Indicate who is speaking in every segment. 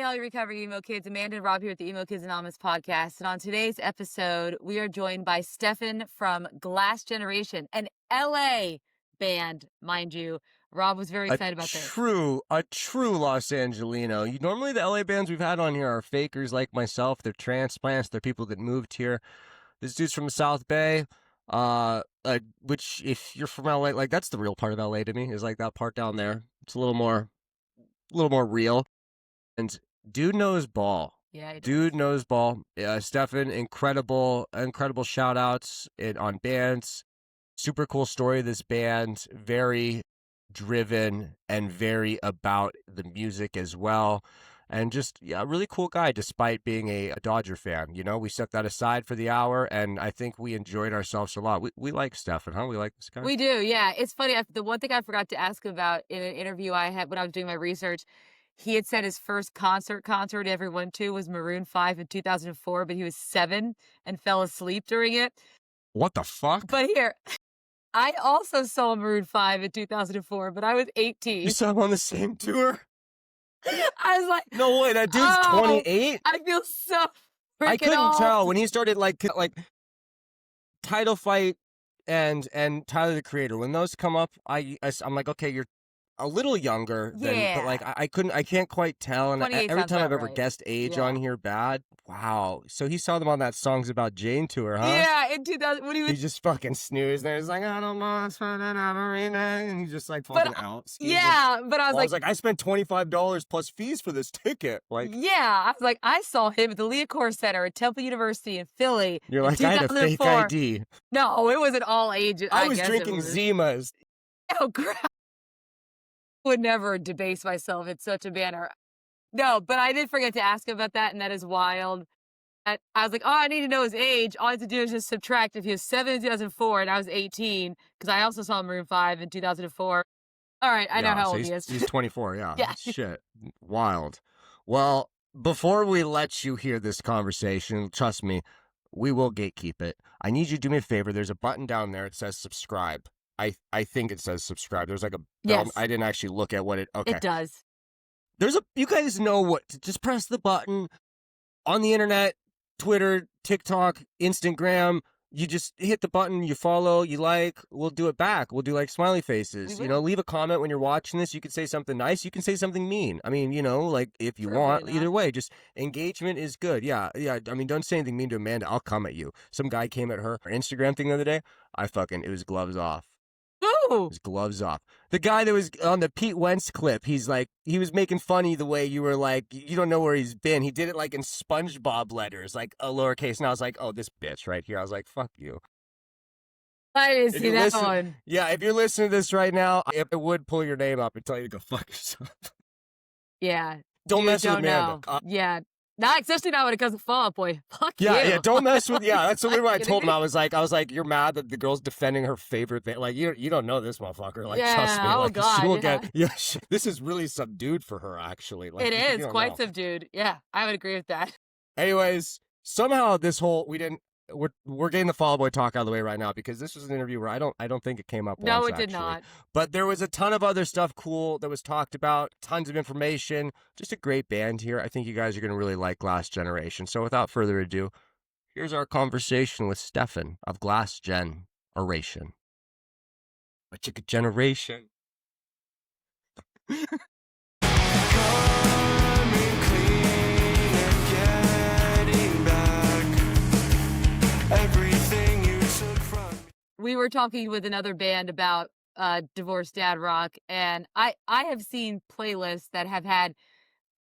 Speaker 1: all you recovering emo kids. Amanda and Rob here at the Emo Kids Anonymous podcast. And on today's episode, we are joined by Stefan from Glass Generation, an LA band, mind you. Rob was very excited about this.
Speaker 2: A true Los Angelino. Normally the LA bands we've had on here are fakers like myself. They're transplants. They're people that moved here. This dude's from the South Bay. Which if you're from LA, like that's the real part of LA to me, is like that part down there. It's a little more real. And dude knows ball.
Speaker 1: Yeah, he does.
Speaker 2: Dude knows ball. Stefan, incredible shout outs on bands. Super cool story of this band. Very driven and very about the music as well. And just, a really cool guy despite being a Dodger fan. We set that aside for the hour, and I think we enjoyed ourselves a lot. We like Stefan, huh? We like this guy?
Speaker 1: We do, yeah. It's funny. The one thing I forgot to ask about in an interview I had when I was doing my research, he had said his first concert ever went to was Maroon 5 in 2004, but he was 7 and fell asleep during it.
Speaker 2: What the fuck?
Speaker 1: But here, I also saw Maroon 5 in 2004, but I was 18.
Speaker 2: You saw him on the same tour?
Speaker 1: I was like,
Speaker 2: no way, that dude's 28?
Speaker 1: I feel so freaking
Speaker 2: I couldn't
Speaker 1: old.
Speaker 2: tell when he started like Title Fight and Tyler the Creator. When those come up, I'm like, okay, you're a little younger than, but like I can't quite tell. And every time I've ever guessed age on here, bad. Wow. So he saw them on that Songs About Jane tour, huh?
Speaker 1: Yeah, in 2000 when
Speaker 2: he just fucking snoozed there. He's like, I don't want to spend an arena, and he's just like fucking out.
Speaker 1: Yeah, but I was
Speaker 2: like, I spent $25 plus fees for this ticket. Like,
Speaker 1: yeah, I was like, I saw him at the Leocore Center at Temple University in Philly.
Speaker 2: You're like, I had a fake ID.
Speaker 1: No, it wasn't all ages.
Speaker 2: I was drinking Zimas.
Speaker 1: Oh crap. Would never debase myself in such a manner. No, but I did forget to ask him about that, and that is wild. I was like, I need to know his age. All I have to do is just subtract. If he was 7 in 2004 and I was 18, because I also saw Maroon 5 in 2004. All right, I know how old he is.
Speaker 2: He's 24, yeah.
Speaker 1: Yeah.
Speaker 2: Shit. Wild. Well, before we let you hear this conversation, trust me, we will gatekeep it. I need you to do me a favor. There's a button down there. It says subscribe. I think it says subscribe. There's like a bell.
Speaker 1: Yes.
Speaker 2: I didn't actually look at what it. Okay.
Speaker 1: It does.
Speaker 2: You guys know what? Just press the button on the internet, Twitter, TikTok, Instagram. You just hit the button. You follow. You like. We'll do it back. We'll do like smiley faces. Leave a comment when you're watching this. You can say something nice. You can say something mean. I mean, like if you want. Either way, just engagement is good. Yeah. I mean, don't say anything mean to Amanda. I'll come at you. Some guy came at her Instagram thing the other day. It was gloves off.
Speaker 1: Ooh.
Speaker 2: His gloves off. The guy that was on the Pete Wentz clip, he was making funny the way you were like, you don't know where he's been. He did it like in SpongeBob letters, like a lowercase. And I was like, oh, this bitch right here. I was like, fuck you.
Speaker 1: I didn't see that one.
Speaker 2: Yeah, if you're listening to this right now, it would pull your name up and tell you to go fuck yourself.
Speaker 1: Yeah.
Speaker 2: Don't mess with Amanda.
Speaker 1: Yeah. Not, especially not when it comes to Fall Out Boy. Fuck you.
Speaker 2: Yeah, don't mess with. Yeah, that's the way I told him. I was like, you're mad that the girl's defending her favorite thing. Like, you don't know this motherfucker. Like, trust me.
Speaker 1: Oh
Speaker 2: like,
Speaker 1: God.
Speaker 2: She will get. Yeah, this is really subdued for her. Actually, like,
Speaker 1: it is quite subdued. Yeah, I would agree with that.
Speaker 2: Anyways, somehow this whole we're getting the Fall Out Boy talk out of the way right now because this was an interview where I don't think it came up.
Speaker 1: No,
Speaker 2: once,
Speaker 1: it did not.
Speaker 2: But there was a ton of other stuff cool that was talked about. Tons of information. Just a great band here. I think you guys are going to really like Glass Generation. So without further ado, here's our conversation with Stefan of Glass Generation. A chicken generation.
Speaker 1: We were talking with another band about divorced dad rock, and I have seen playlists that have had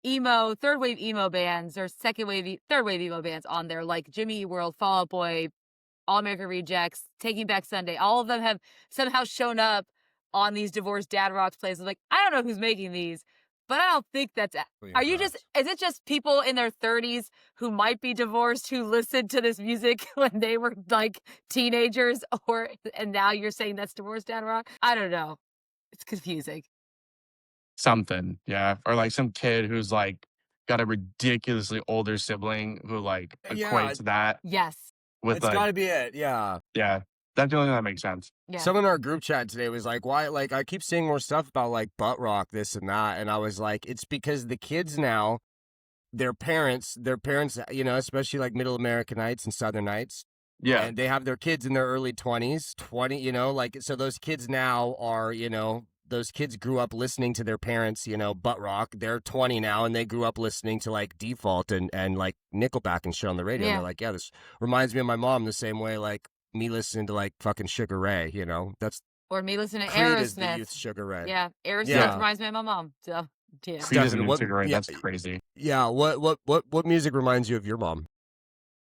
Speaker 1: third wave emo bands or third wave emo bands on there, like Jimmy Eat World, Fall Out Boy, All American Rejects, Taking Back Sunday. All of them have somehow shown up on these divorced dad rock playlists. Like, I don't know who's making these, but I don't think that's. Is it just people in their 30s who might be divorced who listened to this music when they were like teenagers, and now you're saying that's divorced dad rock? I don't know. It's confusing.
Speaker 3: Something, yeah. Or like some kid who's like got a ridiculously older sibling who like equates that.
Speaker 1: Yes.
Speaker 2: It's gotta be it, yeah.
Speaker 3: Yeah. That's the only thing that makes sense.
Speaker 1: Yeah.
Speaker 2: Someone in our group chat today was like, why, like, I keep seeing more stuff about, like, butt rock, this and that. And I was like, it's because the kids now their parents, especially like Middle Americanites and Southernites,
Speaker 3: Yeah.
Speaker 2: and they have their kids in their early 20s, so those kids now are, those kids grew up listening to their parents, butt rock. They're 20 now, and they grew up listening to like Default and like Nickelback and shit on the radio. And
Speaker 1: Yeah.
Speaker 2: they're like, yeah, this reminds me of my mom the same way like me listening to like fucking Sugar Ray, that's
Speaker 1: Or me listening to
Speaker 2: Creed is the
Speaker 1: Aerosmith.
Speaker 2: youth Sugar Ray.
Speaker 1: Yeah, Aerosmith
Speaker 2: Yeah.
Speaker 1: reminds me of my mom. So, yeah.
Speaker 3: Creed is
Speaker 2: Stefan,
Speaker 3: an
Speaker 2: what-
Speaker 3: Instagram.
Speaker 2: yeah,
Speaker 3: That's crazy.
Speaker 2: Yeah, what music reminds you of your mom?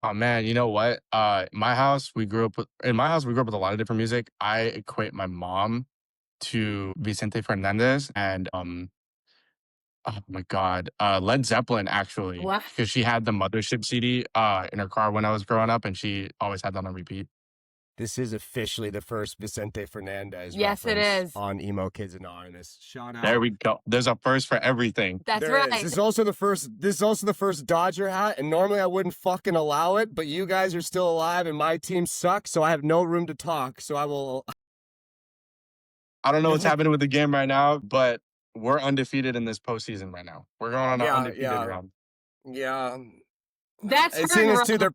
Speaker 3: Oh man, you know what? My house, we grew up with a lot of different music. I equate my mom to Vicente Fernandez and oh my God, Led Zeppelin actually,
Speaker 1: What?
Speaker 3: because she had the Mothership CD in her car when I was growing up, and she always had that on repeat.
Speaker 2: This is officially the first Vicente Fernandez
Speaker 1: Yes, it
Speaker 2: reference
Speaker 1: is.
Speaker 2: on Emo Kids Anonymous. Shout out.
Speaker 3: There we go. There's a first for everything.
Speaker 1: That's
Speaker 2: There
Speaker 1: right.
Speaker 2: is. This is also the first Dodger hat, and normally I wouldn't fucking allow it, but you guys are still alive and my team sucks, so I have no room to talk. So I will.
Speaker 3: I don't know what's happening with the game right now, but we're undefeated in this postseason right now. We're going on an undefeated run.
Speaker 2: Yeah.
Speaker 1: That's
Speaker 2: And
Speaker 1: her,
Speaker 2: seeing this too,
Speaker 1: Rob.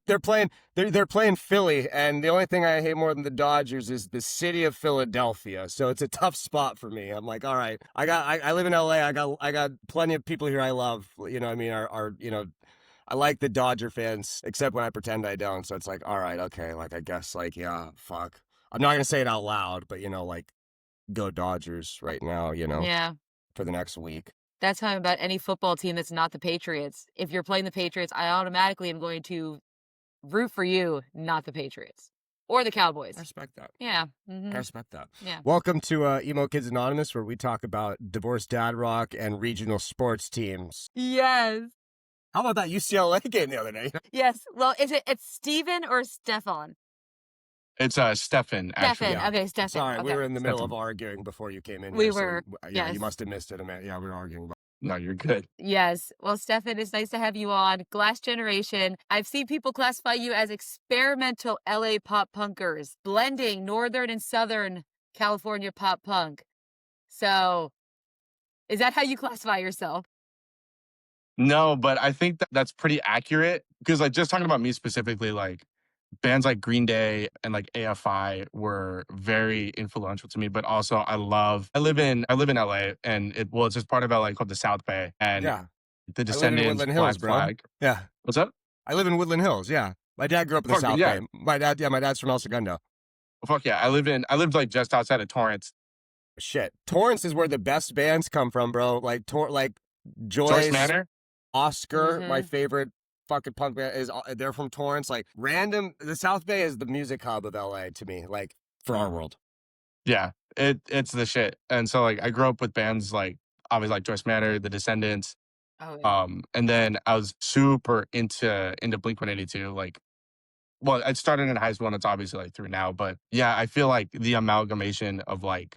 Speaker 2: they're playing Philly, and the only thing I hate more than the Dodgers is the city of Philadelphia. So it's a tough spot for me. I'm like, all right, I live in LA. I got plenty of people here I love. You know what I mean? Are I like the Dodger fans, except when I pretend I don't. So it's like, all right, okay, like I guess like yeah, fuck. I'm not gonna say it out loud, but like go Dodgers right now.
Speaker 1: Yeah.
Speaker 2: For the next week.
Speaker 1: That's how I'm about any football team that's not the Patriots. If you're playing the Patriots, I automatically am going to root for you, not the Patriots. Or the Cowboys.
Speaker 2: I respect that.
Speaker 1: Yeah.
Speaker 2: I
Speaker 1: Mhm.
Speaker 2: respect that.
Speaker 1: Yeah.
Speaker 2: Welcome to Emo Kids Anonymous, where we talk about divorced dad rock and regional sports teams.
Speaker 1: Yes.
Speaker 2: How about that UCLA game the other day?
Speaker 1: Yes. Well, it's Steven or Stefan?
Speaker 3: It's Stefan, actually.
Speaker 1: Stefan.
Speaker 2: yeah.
Speaker 1: Okay, Stefan.
Speaker 2: Sorry,
Speaker 1: okay.
Speaker 2: we were in the middle
Speaker 3: Stefan.
Speaker 2: of arguing before you came in.
Speaker 1: We
Speaker 2: here, so,
Speaker 1: were,
Speaker 2: yeah, you
Speaker 1: yes.
Speaker 2: must have missed it, man. Yeah, we were arguing.
Speaker 3: No, you're good.
Speaker 1: Yes. Well, Stefan, it's nice to have you on. Glass Generation. I've seen people classify you as experimental LA pop punkers, blending Northern and Southern California pop punk. So, is that how you classify yourself?
Speaker 3: No, but I think that's pretty accurate because, like, just talking about me specifically, like, bands like Green Day and like AFI were very influential to me. But also, I live in LA, and it's just part of LA called the South Bay, and
Speaker 2: Yeah,
Speaker 3: the
Speaker 2: I live in
Speaker 3: Descendants,
Speaker 2: Woodland
Speaker 3: Black
Speaker 2: Hills, bro.
Speaker 3: Flag.
Speaker 2: Yeah,
Speaker 3: What's up?
Speaker 2: I live in Woodland Hills. Yeah, my dad grew up in the
Speaker 3: Fuck,
Speaker 2: South
Speaker 3: yeah.
Speaker 2: Bay. My dad's from El Segundo.
Speaker 3: Fuck yeah, I lived like just outside of Torrance.
Speaker 2: Shit, Torrance is where the best bands come from, bro. Like
Speaker 3: Joyce
Speaker 2: Joyce,
Speaker 3: Manor.
Speaker 2: Oscar, my
Speaker 1: Mhm.
Speaker 2: favorite fucking punk band is they're from Torrance. Like the South Bay is the music hub of LA to me, like for our world.
Speaker 3: Yeah, it's the shit. And so like I grew up with bands like obviously like Joyce Manor, The Descendants.
Speaker 1: Oh, yeah.
Speaker 3: And then I was super into Blink-182. Like, well, I started in high school and it's obviously like through now, but yeah, I feel like the amalgamation of like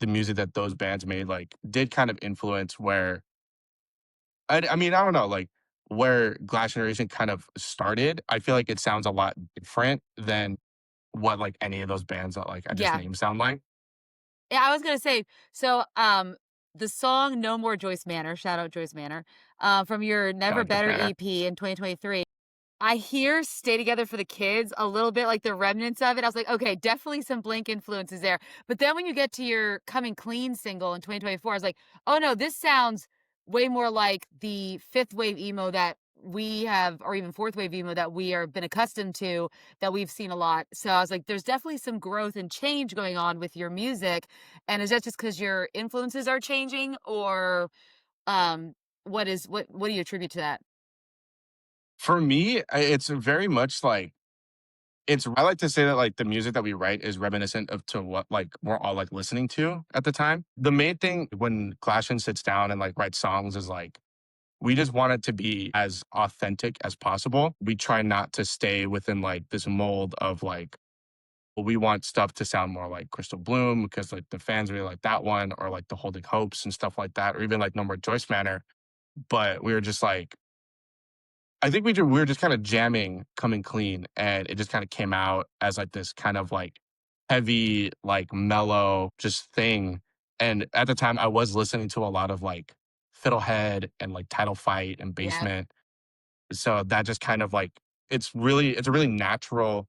Speaker 3: the music that those bands made like did kind of influence where I mean, I don't know, like where Glass Generation kind of started. I feel like it sounds a lot different than what like any of those bands that like I just
Speaker 1: Yeah.
Speaker 3: named sound like.
Speaker 1: Yeah, I was gonna say, so the song No More Joyce Manor, shout out Joyce Manor, from your Never
Speaker 3: out Joyce
Speaker 1: Better
Speaker 3: Manor.
Speaker 1: EP in 2023. I hear Stay Together for the Kids, a little bit like the remnants of it. I was like, okay, definitely some Blink influences there. But then when you get to your Coming Clean single in 2024, I was like, oh no, this sounds way more like the fifth wave emo that we have, or even fourth wave emo that we are been accustomed to, that we've seen a lot. So I was like, there's definitely some growth and change going on with your music. And is that just because your influences are changing, or what do you attribute to that?
Speaker 3: For me, it's very much like I like to say that like the music that we write is reminiscent of to what like we're all like listening to at the time. The main thing when Clashing sits down and like writes songs is like we just want it to be as authentic as possible. We try not to stay within like this mold of like, well, we want stuff to sound more like Crystal Bloom because like the fans really like that one, or like the Holding Hopes and stuff like that, or even like No More Joyce Manor. But we were just like, I think we were just kind of jamming Coming Clean, and it just kind of came out as like this kind of like heavy, like mellow just thing. And at the time I was listening to a lot of like Fiddlehead and like Title Fight and
Speaker 1: Yeah.
Speaker 3: Basement. So that just kind of like it's a really natural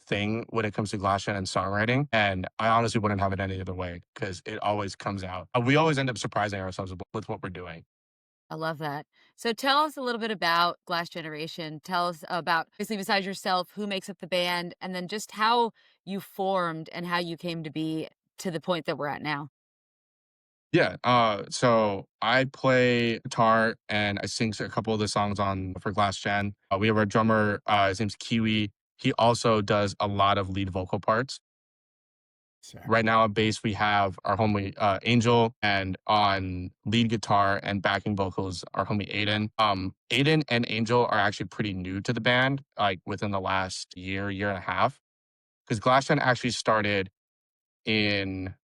Speaker 3: thing when it comes to Glasshen and songwriting. And I honestly wouldn't have it any other way because it always comes out. We always end up surprising ourselves with what we're doing.
Speaker 1: I love that. So tell us a little bit about Glass Generation. Tell us about, basically, besides yourself, who makes up the band, and then just how you formed and how you came to be to the point that we're at now.
Speaker 3: Yeah. So I play guitar and I sing a couple of the songs on for Glass Gen. We have our drummer, his name's Kiwi. He also does a lot of lead vocal parts.
Speaker 2: Sick.
Speaker 3: Right now on bass, we have our homie Angel, and on lead guitar and backing vocals, our homie Aiden. Aiden and Angel are actually pretty new to the band, like within the last year and a half. Because Glassgen actually started in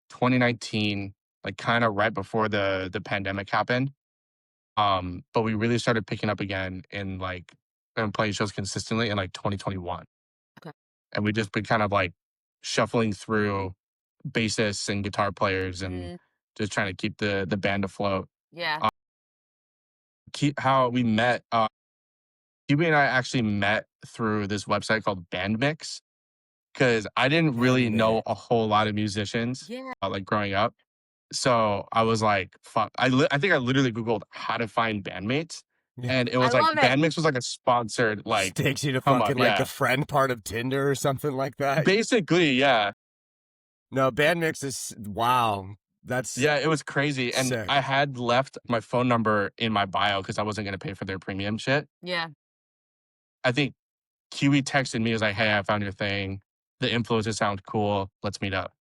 Speaker 3: 2019, like kind of right before the pandemic happened. But we really started picking up again in like and playing shows consistently in like 2021.
Speaker 1: Okay.
Speaker 3: And we just been kind of like shuffling through bassists and guitar players and
Speaker 1: Mhm.
Speaker 3: just trying to keep the band afloat.
Speaker 1: Yeah.
Speaker 3: Uh, how we met, Hubie and I actually met through this website called Bandmix because I didn't really know a whole lot of musicians
Speaker 1: Yeah.
Speaker 3: like growing up. So I was like, fuck. I think I literally Googled how to find bandmates.
Speaker 2: Yeah.
Speaker 3: And it
Speaker 1: I
Speaker 3: was like
Speaker 1: love it.
Speaker 3: Bandmix was like a sponsored like
Speaker 2: Takes you to
Speaker 3: come
Speaker 2: fucking
Speaker 3: up.
Speaker 2: like the
Speaker 3: Yeah.
Speaker 2: friend part of Tinder or something like that.
Speaker 3: Basically, yeah.
Speaker 2: No, Bandmix is wow. That's
Speaker 3: Yeah, it was crazy. And
Speaker 2: sick.
Speaker 3: I had left my phone number in my bio because I wasn't gonna pay for their premium shit.
Speaker 1: Yeah.
Speaker 3: I think Kiwi texted me, was like, hey, I found your thing. The influences sound cool. Let's meet up.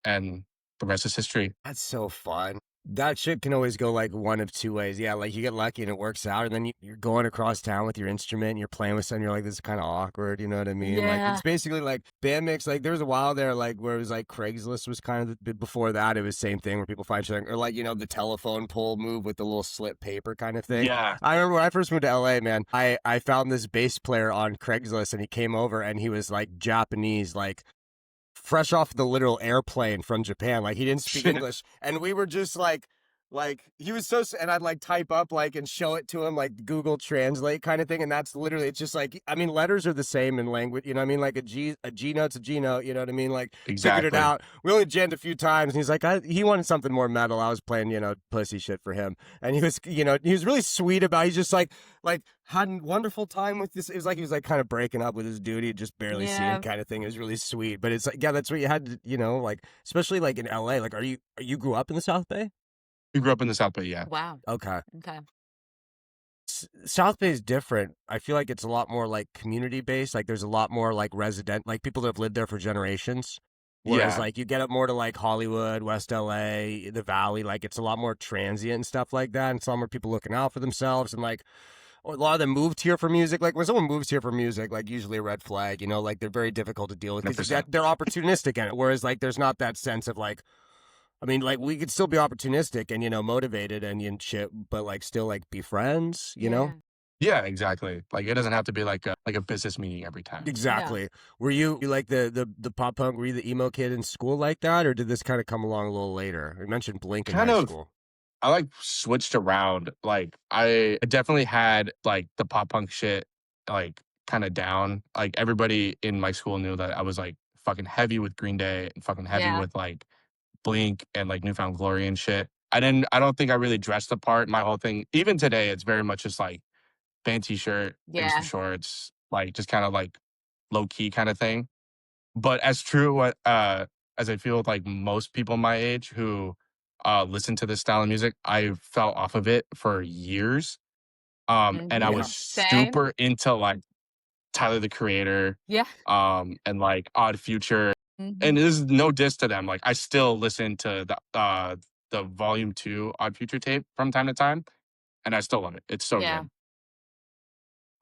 Speaker 3: And the rest is history.
Speaker 2: That's so fun. That shit can always go like one of two ways. Yeah, like you get lucky and it works out, and then you're going across town with your instrument and you're playing with someone, you're like, this is kind of awkward, you know what I mean? Like
Speaker 1: Yeah.
Speaker 2: it's basically like Bandmix, like there was a while there, like where it was like Craigslist was kind of the bit before that, it was same thing where people find each other, or like, you know, the telephone pole move with the little slip paper kind of thing.
Speaker 3: Yeah.
Speaker 2: I remember when I first moved to LA, man, I found this bass player on Craigslist and he came over and he was like Japanese, like fresh off the literal airplane from Japan. Like he didn't speak English, and we were just like he was so. And I'd like type up like and show it to him like Google Translate kind of thing, and that's literally it's just like I mean letters are the same in language. You know what I mean? Like a G note's a G note. You know what I mean? Like figured it
Speaker 3: Exactly.
Speaker 2: out. We only jammed a few times, and he's like he wanted something more metal. I was playing pussy shit for him, and he was he was really sweet about. He's just like had a wonderful time with this. It was like he was like kind of breaking up with his dude. He'd just barely seen
Speaker 1: Yeah.
Speaker 2: kind of thing. It was really sweet. But it's like, yeah, that's what you had to, like, especially like in LA. Like, you grew up in the South Bay?
Speaker 3: We grew up in the South Bay, yeah.
Speaker 1: Wow.
Speaker 2: Okay.
Speaker 1: Okay.
Speaker 2: South Bay is different. I feel like it's a lot more like community based. Like there's a lot more like resident, like people that have lived there for generations. Whereas
Speaker 3: Yeah.
Speaker 2: like you get up more to like Hollywood, West LA, the Valley, like it's a lot more transient and stuff like that. And it's a lot more people looking out for themselves and like a lot of them moved here for music. Like when someone moves here for music, like usually a red flag, like they're very difficult to deal with because
Speaker 3: 100%.
Speaker 2: they're opportunistic in it. Whereas like there's not that sense of like, I mean, like we could still be opportunistic and motivated and shit, but like still like be friends,
Speaker 1: Yeah.
Speaker 3: Yeah, exactly. Like it doesn't have to be like a business meeting every time.
Speaker 2: Exactly. Were you like the pop punk? Were you the emo kid in school like that, or did this kind of come along a little later? You mentioned Blink in
Speaker 3: Kind
Speaker 2: high
Speaker 3: of
Speaker 2: school.
Speaker 3: I like switched around. Like I definitely had like the pop punk shit like kind of down. Like everybody in my school knew that I was like fucking heavy with Green Day and fucking heavy
Speaker 1: Yeah.
Speaker 3: with like Blink and like Newfound Glory and shit. I don't think I really dressed the part. My whole thing, even today, it's very much just like band t-shirt, gangster
Speaker 1: Yeah.
Speaker 3: shorts, like just kind of like low key kind of thing. But as true as I feel with like most people my age who listen to this style of music, I fell off of it for years. And I
Speaker 1: Mhm.
Speaker 3: was
Speaker 2: Yeah.
Speaker 1: Same.
Speaker 3: super into like Tyler the Creator,
Speaker 1: Yeah.
Speaker 3: and like Odd Future. And
Speaker 1: Mhm.
Speaker 3: this is no diss to them. Like I still listen to the volume 2 Odd Future tape from time to time, and I still love it. It's so
Speaker 1: Yeah.
Speaker 3: good.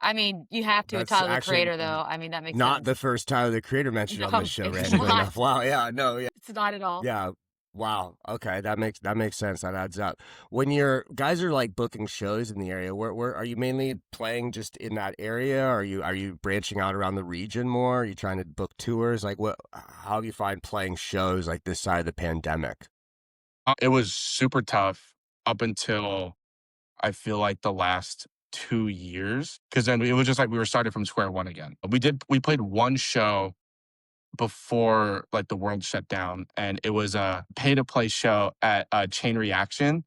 Speaker 1: I mean, you have to with
Speaker 2: That's
Speaker 1: Tyler, the
Speaker 2: actually
Speaker 1: Creator, though. I mean, that makes
Speaker 2: not the
Speaker 1: sense.
Speaker 2: first Tyler the Creator mentioned on
Speaker 1: No,
Speaker 2: this show,
Speaker 1: it's
Speaker 2: randomly
Speaker 1: not.
Speaker 2: enough. Wow. Yeah. No. Yeah.
Speaker 1: It's not at all.
Speaker 2: Yeah. Wow. Okay. That makes sense. That adds up. When your guys are like booking shows in the area, where are you mainly playing just in that area? Are you branching out around the region more? Are you trying to book tours? Like how do you find playing shows like this side of the pandemic?
Speaker 3: It was super tough up until I feel like the last 2 years because then it was just like we were started from square one again. We played one show before like the world shut down, and it was a pay to play show at Chain Reaction,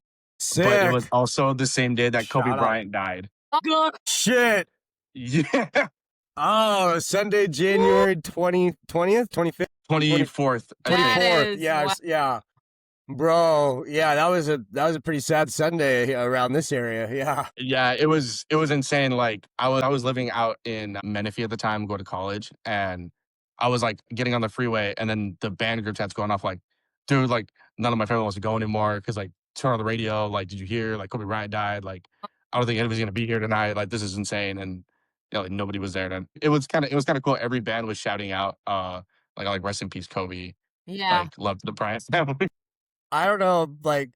Speaker 3: but it was
Speaker 2: Sick.
Speaker 3: also the same day that Kobe
Speaker 2: Shout out.
Speaker 3: Bryant died.
Speaker 2: Good shit.
Speaker 3: Yeah,
Speaker 2: Oh, Sunday, January 20th, 25th,
Speaker 3: 24th, I think.
Speaker 2: 24th.
Speaker 1: is
Speaker 2: Yeah, yeah. Bro, yeah, that was a pretty sad Sunday around this area. Yeah.
Speaker 3: Yeah, it was insane. Like I was living out in Menifee at the time, going to college, and I was like getting on the freeway, and then the band group chat's going off like, dude, like none of my family wants to go anymore because like turn on the radio, like did you hear like Kobe Bryant died? Like I don't think anybody's gonna be here tonight. Like this is insane, and like nobody was there. And it was kind of cool. Every band was shouting out, like rest in peace Kobe,
Speaker 1: Yeah.
Speaker 3: like love to the Bryant family.
Speaker 2: I don't know, like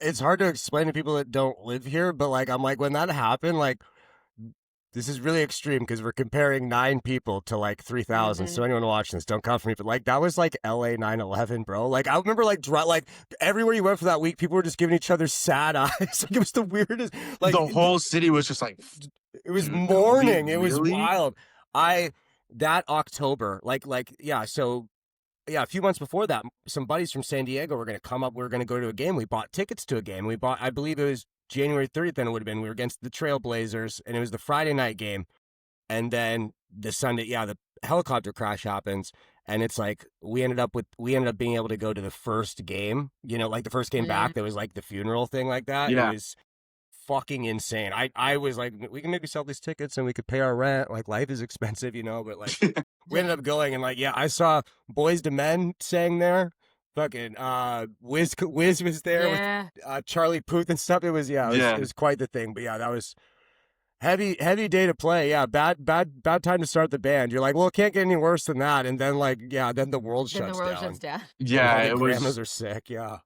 Speaker 2: it's hard to explain to people that don't live here, but like I'm like when that happened, like this is really extreme because we're comparing 9 people to like 3,000. So anyone watching this, don't come for me. But like that was like LA 9/11, bro. Like I remember like everywhere you went for that week, people were just giving each other sad eyes. Like it was the weirdest. Like
Speaker 3: the whole city was just like,
Speaker 2: it was
Speaker 3: dude,
Speaker 2: mourning.
Speaker 3: Kobe,
Speaker 2: It was
Speaker 3: really?
Speaker 2: wild. That October, yeah. So yeah, a few months before that, some buddies from San Diego were going to come up. We were going to go to a game. We bought tickets to a game. I believe it was January 30th, then it would have been. We were against the Trailblazers, and it was the Friday night game. And then the Sunday, yeah, the helicopter crash happens, and it's like we ended up being able to go to the first game. You know, like the first game back. There was like the funeral thing like that.
Speaker 3: Yeah.
Speaker 2: It was fucking insane. I was like, we can maybe sell these tickets and we could pay our rent. Like life is expensive, you know. But like we ended up going, and like yeah, I saw Boys to Men sang there. Fucking Wiz was there with Charlie Puth and stuff. It was it was quite the thing. But yeah, that was heavy day to play. Yeah, bad time to start the band. You're like, well, it can't get any worse than that. And then like then the world shuts down.
Speaker 3: Yeah,
Speaker 2: the
Speaker 3: it
Speaker 2: grandmas
Speaker 3: was.
Speaker 2: are sick. Yeah.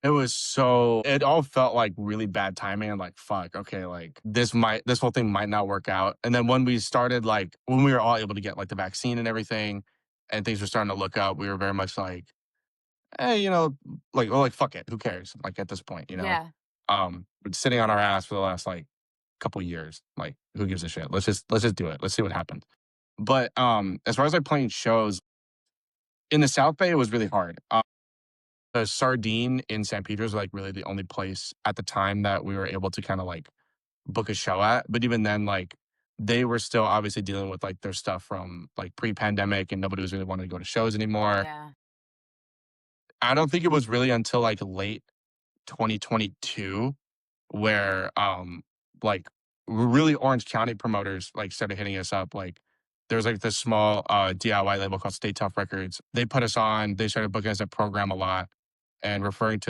Speaker 3: It all felt like really bad timing and like, fuck, okay, like this whole thing might not work out. And then when we started, like, when we were all able to get like the vaccine and everything and things were starting to look up, we were very much like, hey, like, fuck it. Who cares? Like at this point,
Speaker 1: Yeah.
Speaker 3: Been sitting on our ass for the last like couple years. Like, who gives a shit? Let's just do it. Let's see what happens. But as far as like playing shows in the South Bay, it was really hard. The Sardine in San Pedro is like really the only place at the time that we were able to kind of like book a show at. But even then, like they were still obviously dealing with like their stuff from like pre-pandemic, and nobody was really wanting to go to shows anymore.
Speaker 1: Yeah.
Speaker 3: I don't think it was really until like late 2022 where like really Orange County promoters like started hitting us up. Like there's like this small DIY label called Stay Tough Records. They put us on. They started booking us at program a lot and referring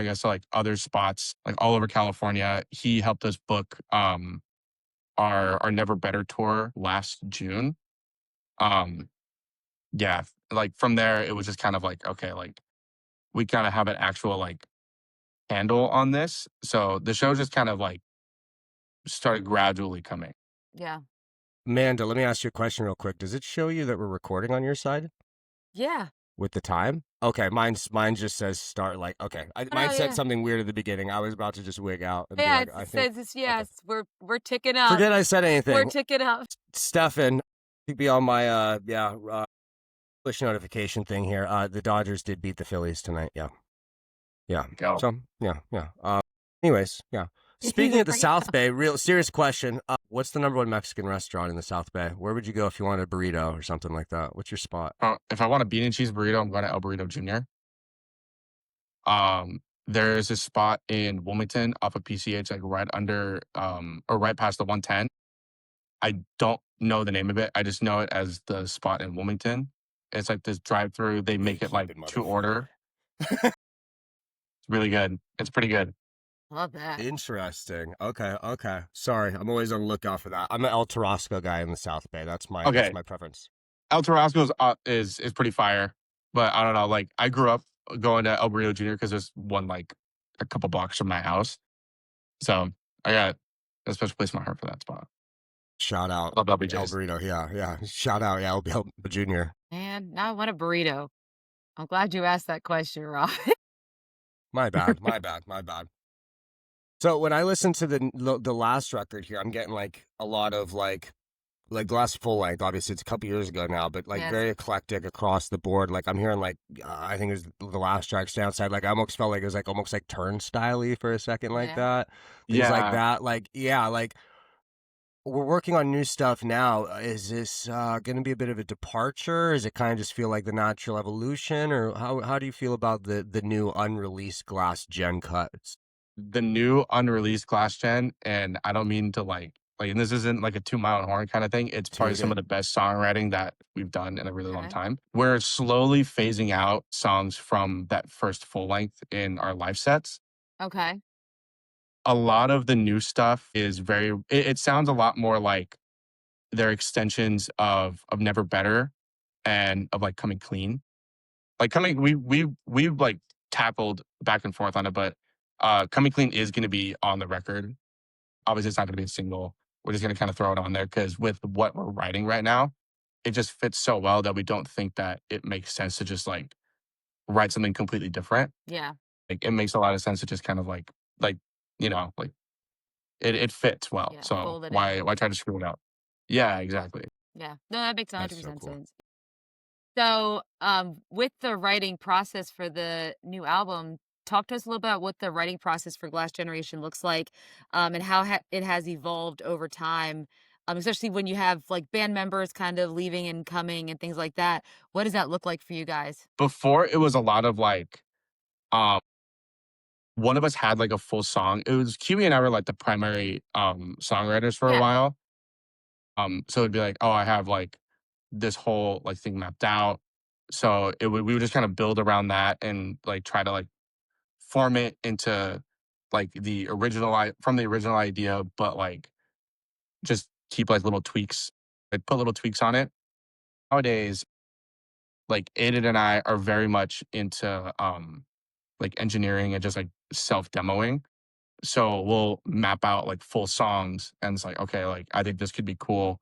Speaker 3: us to like other spots like all over California. He helped us book our Never Better tour last June. Yeah, like from there it was just kind of like, okay, like we kind of have an actual like handle on this. So the show just kind of like started gradually coming.
Speaker 1: Yeah.
Speaker 2: Amanda, let me ask you a question real quick. Does it show you that we're recording on your side
Speaker 1: Yeah.
Speaker 2: with the time? Okay, mine just says start. Like, okay, mine said something weird at the beginning. I was about to just wig out. And
Speaker 1: Yeah,
Speaker 2: be like,
Speaker 1: it says it's yes. Okay. We're ticking up.
Speaker 2: Forget I said anything.
Speaker 1: We're ticking up.
Speaker 2: Stefan, you'd be on my push notification thing here. The Dodgers did beat the Phillies tonight. Yeah.
Speaker 3: Go.
Speaker 2: So yeah. Anyways, yeah. Speaking of the South Bay, real serious question. What's the number 1 Mexican restaurant in the South Bay? Where would you go if you wanted a burrito or something like that? What's your spot?
Speaker 3: If I want a bean and cheese burrito, I'm going to El Burrito Jr. There's a spot in Wilmington off of PCH, like right under or right past the 110. I don't know the name of it. I just know it as the spot in Wilmington. It's like this drive-through. They make it like to order. It's really good. It's pretty good.
Speaker 1: Love that.
Speaker 2: Interesting. Okay. Sorry, I'm always on the lookout for that. I'm an El Tarasco guy in the South Bay. That's my preference.
Speaker 3: El Tarasco is pretty fire, but I don't know. Like I grew up going to El Burrito Jr. because there's one like a couple blocks from my house, so I got a special place in my heart for that spot.
Speaker 2: Shout out,
Speaker 3: love
Speaker 2: El
Speaker 3: LBJs.
Speaker 2: Burrito. Yeah. Shout out, El Burrito Jr.
Speaker 1: And now I want a burrito. I'm glad you asked that question, Rob.
Speaker 2: My bad. So when I listen to the last record here, I'm getting like a lot of like the last full length. Obviously, it's a couple years ago now, but like
Speaker 1: Yes.
Speaker 2: very eclectic across the board. Like I'm hearing like I think it was the last track, Downside. Like I almost felt like it was like almost like turnstile-y for a second, like
Speaker 1: Yeah.
Speaker 2: that. Things like
Speaker 3: Yeah.
Speaker 2: that. Like yeah, like we're working on new stuff now. Is this going to be a bit of a departure? Does it kind of just feel like the natural evolution, or how do you feel about the new unreleased Glass Gen cuts?
Speaker 3: The new unreleased Glass Gen, and I don't mean to and this isn't like a 2 mile an hour kind of thing. It's probably
Speaker 2: Too
Speaker 3: some of
Speaker 2: good.
Speaker 3: the best songwriting that we've done in a really long
Speaker 1: Okay.
Speaker 3: time. We're slowly phasing out songs from that first full length in our live sets.
Speaker 1: Okay.
Speaker 3: A lot of the new stuff is it sounds a lot more like they're extensions of Never Better and of like Coming Clean. Like coming we've like tackled back and forth on it, but Coming Clean is gonna be on the record. Obviously it's not gonna be a single. We're just gonna kind of throw it on there because with what we're writing right now, it just fits so well that we don't think that it makes sense to just like write something completely different.
Speaker 1: Yeah.
Speaker 3: Like it makes a lot of sense to just kind of like like it fits well.
Speaker 1: Yeah.
Speaker 3: So
Speaker 1: Fold it in.
Speaker 3: why try to screw it up? Yeah, exactly.
Speaker 1: Yeah. No, that makes
Speaker 2: That's so
Speaker 1: 100%
Speaker 2: cool.
Speaker 1: sense. So, with the writing process for the new album, talk to us a little about what the writing process for Glass Generation looks like, and how it has evolved over time, especially when you have like band members kind of leaving and coming and things like that. What does that look like for you guys?
Speaker 3: Before it was a lot of like um one of us had like a full song. It was Kiwi and I were like the primary songwriters for a
Speaker 1: Yeah.
Speaker 3: while. So it'd be like, oh, I have like this whole like thing mapped out. So we would just kind of build around that and like try to like form it into like from the original idea, but like just keep like little tweaks, like put little tweaks on it. Nowadays, like Aiden and I are very much into like engineering and just like self demoing. So we'll map out like full songs and it's like, okay, like I think this could be cool.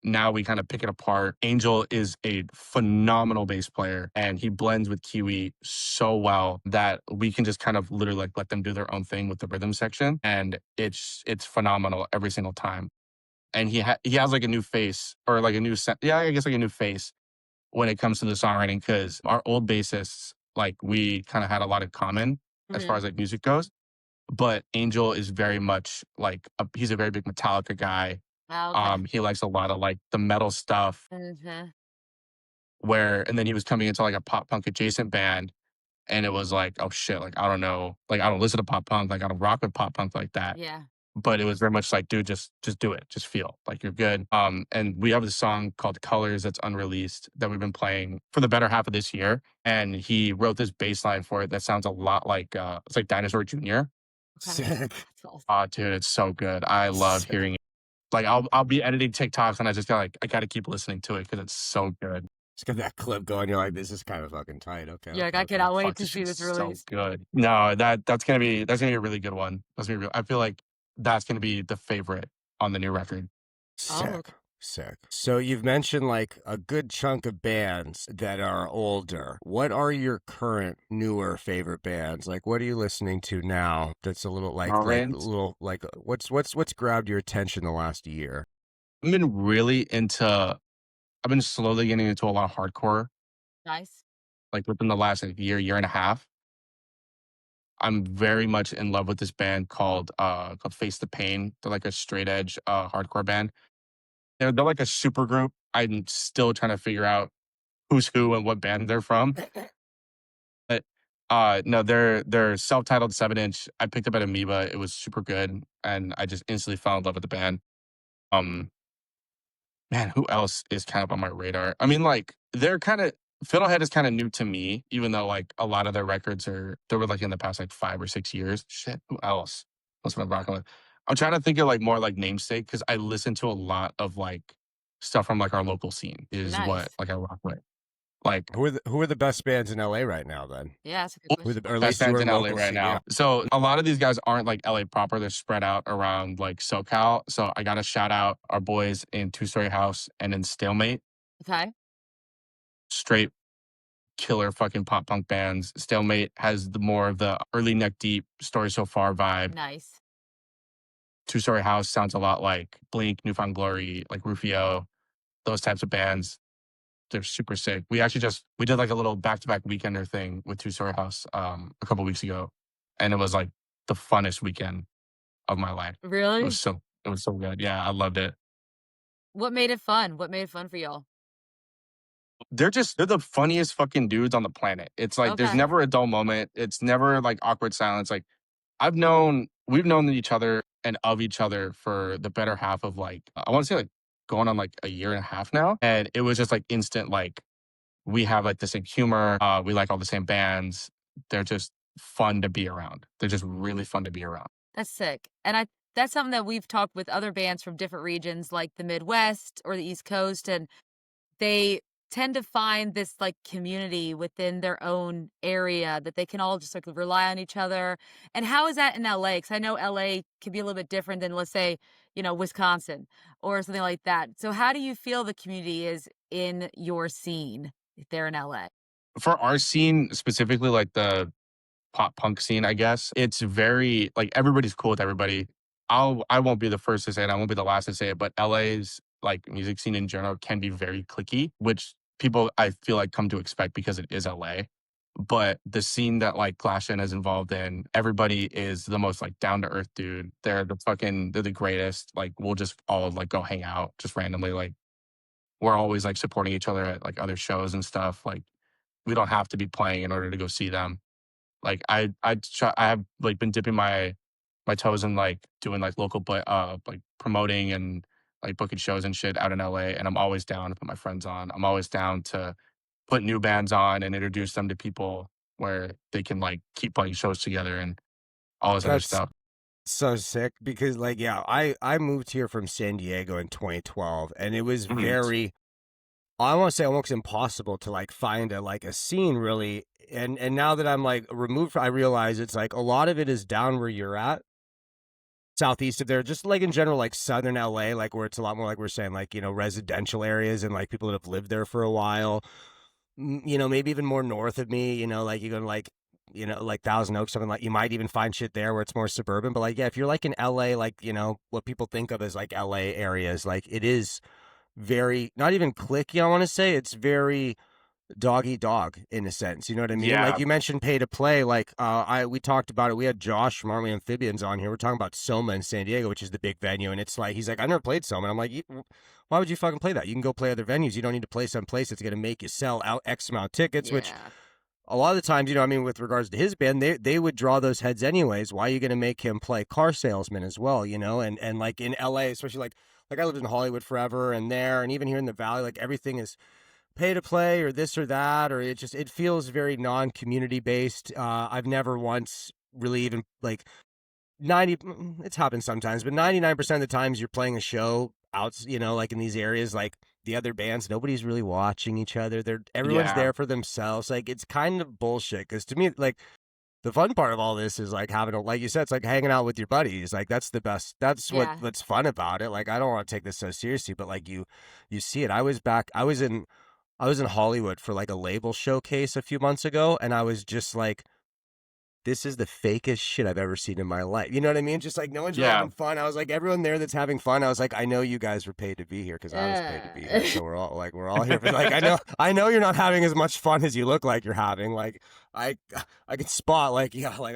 Speaker 3: Now we kind of pick it apart. Angel is a phenomenal bass player and he blends with Kiwi so well that we can just kind of literally like let them do their own thing with the rhythm section. And it's phenomenal every single time. And he has like a new face or like a new set. Yeah, I guess like a new face when it comes to the songwriting because our old bassists, like we kind of had a lot in common as far
Speaker 1: Hmm.
Speaker 3: as like music goes. But Angel is very much like he's a very big Metallica guy.
Speaker 1: Oh, okay.
Speaker 3: He likes a lot of like the metal stuff
Speaker 1: Hmm.
Speaker 3: and then he was coming into like a pop punk adjacent band and it was like, oh shit, like I don't know, like I don't listen to pop punk, like I don't rock with pop punk like that.
Speaker 1: Yeah.
Speaker 3: But it was very much like, dude, just do it. Just feel like you're good. And we have this song called Colors that's unreleased that we've been playing for the better half of this year. And he wrote this bass line for it that sounds a lot like it's like Dinosaur Jr.
Speaker 1: Okay.
Speaker 2: Sick.
Speaker 1: That's awesome.
Speaker 3: Oh, dude, it's so good. I love
Speaker 2: Sick.
Speaker 3: hearing it. Like I'll be editing TikToks and I just got like I gotta keep listening to it because it's so good.
Speaker 2: Just got that clip going. You're like, this is kind of fucking tight. Okay,
Speaker 1: Yeah,
Speaker 2: okay,
Speaker 1: I
Speaker 2: okay.
Speaker 1: cannot wait
Speaker 3: Fuck,
Speaker 1: to
Speaker 3: this
Speaker 1: see
Speaker 3: shit's
Speaker 1: this
Speaker 3: so
Speaker 1: release.
Speaker 3: good. No, that's gonna be a really good one. That's gonna be real. I feel like that's gonna be the favorite on the new record.
Speaker 1: Oh,
Speaker 2: Sick.
Speaker 1: okay.
Speaker 2: Sick. So you've mentioned like a good chunk of bands that are older. What are your current newer favorite bands? Like what are you listening to now that's a little
Speaker 3: Torrance.
Speaker 2: what's grabbed your attention the last year?
Speaker 3: I've been really into. I've been slowly getting into a lot of hardcore,
Speaker 1: Nice.
Speaker 3: like within the last like, year and a half. I'm very much in love with this band called Face the Pain. They're like a straight edge hardcore band. They're like a super group. I'm still trying to figure out who's who and what band they're from. But no, they're self-titled 7 inch. I picked up at Amoeba. It was super good. And I just instantly fell in love with the band. Um Man, who else is kind of on my radar? I mean, like, they're kind of Fiddlehead is kind of new to me, even though like a lot of their records they were like in the past like 5 or 6 years. Shit, who else? What's been rocking with? I'm trying to think of like more like namesake because I listen to a lot of like stuff from like our local scene is what
Speaker 1: Nice.
Speaker 3: like I rock with. Like
Speaker 2: Who are the best bands in LA right now then?
Speaker 1: Yeah, that's a good
Speaker 2: Who are
Speaker 1: question.
Speaker 2: the or at
Speaker 3: best
Speaker 2: least
Speaker 3: bands
Speaker 2: your
Speaker 3: in LA
Speaker 2: local
Speaker 3: right
Speaker 2: scene? Yeah.
Speaker 3: now. So a lot of these guys aren't like LA proper. They're spread out around like SoCal. So I gotta shout out our boys in Two Story House and in Stalemate.
Speaker 1: Okay.
Speaker 3: Straight killer fucking pop punk bands. Stalemate has the more of the early neck deep story so far vibe.
Speaker 1: Nice.
Speaker 3: Two Story House sounds a lot like Blink, Newfound Glory, like Rufio, those types of bands. They're super sick. We did like a little back-to-back weekender thing with Two Story House a couple weeks ago, and it was like the funnest weekend of my life.
Speaker 1: Really?
Speaker 3: It was so good. Yeah, I loved it.
Speaker 1: What made it fun? What made it fun for y'all?
Speaker 3: They're the funniest fucking dudes on the planet. It's like there's
Speaker 1: Okay.
Speaker 3: never a dull moment. It's never like awkward silence. Like we've known each other and of each other for the better half of like I want to say like going on like a year and a half now. And it was just like instant like we have like the same humor. We like all the same bands. They're just fun to be around. They're just really fun to be around.
Speaker 1: That's sick. And that's something that we've talked with other bands from different regions like the Midwest or the East Coast, and they tend to find this like community within their own area that they can all just like rely on each other. And how is that in LA? Because I know LA can be a little bit different than, let's say, Wisconsin or something like that. So how do you feel the community is in your scene there in LA?
Speaker 3: For our scene specifically, like the pop punk scene, I guess. It's very like everybody's cool with everybody. I won't be the first to say it, I won't be the last to say it, but LA's like music scene in general can be very cliquey, which people I feel like come to expect because it is LA. But the scene that like Glashan is involved in, everybody is the most like down to earth dude. They're the greatest. Like we'll just all like go hang out just randomly. Like we're always like supporting each other at like other shows and stuff. Like we don't have to be playing in order to go see them. Like I have like been dipping my toes in like doing like local like promoting and like booking shows and shit out in LA, and I'm always down to put my friends on. I'm always down to put new bands on and introduce them to people where they can like keep playing shows together and all this other
Speaker 2: That's
Speaker 3: stuff.
Speaker 2: so sick because like yeah, I moved here from San Diego in 2012 and it was
Speaker 3: Mhm.
Speaker 2: very I want to say almost impossible to like find a scene really and now that I'm like removed I realize it's like a lot of it is down where you're at southeast of there just like in general like southern LA like where it's a lot more like we're saying like residential areas and like people that have lived there for a while. Maybe even more north of me, like you go to like, like Thousand Oaks, something like you might even find shit there where it's more suburban. But like, yeah, if you're like in LA, like, what people think of as like LA areas, like it is very, not even clicky, I want to say. It's very dog eat dog in a sense. You know what I mean? Like
Speaker 3: Yeah,
Speaker 2: you mentioned pay to play. Like we talked about it. We had Josh from Army Amphibians on here. We're talking about Soma in San Diego, which is the big venue. And it's like he's like, I never played Soma. And I'm like, why would you fucking play that? You can go play other venues. You don't need to play some place that's gonna make you sell out X amount of tickets, which
Speaker 1: Yeah.
Speaker 2: a lot of the times, I mean, with regards to his band, they would draw those heads anyways. Why are you gonna make him play car salesman as well, And like in LA, especially like I lived in Hollywood forever and there and even here in the Valley, like everything is pay to play or this or that, or it feels very non-community based. I've never once really even like 90 it's happened sometimes, but 99% of the times you're playing a show out, like in these areas, like the other bands, nobody's really watching each other. Everyone's
Speaker 3: yeah,
Speaker 2: there for themselves. Like it's kind of bullshit because to me, like the fun part of all this is like having like you said, it's like hanging out with your buddies. Like that's the best. That's
Speaker 1: Yeah.
Speaker 2: what's fun about it. Like I don't want to take this so seriously, but like you see it. I was in Hollywood for like a label showcase a few months ago, and I was just like, this is the fakest shit I've ever seen in my life. You know what I mean? Just like no one's really
Speaker 3: yeah,
Speaker 2: having fun. I was like, everyone there that's having fun. I was like, I know you guys were paid to be here because I was paid to be here. So we're all here. But like, I know you're not having as much fun as you look like you're having. Like, I I can spot like yeah, like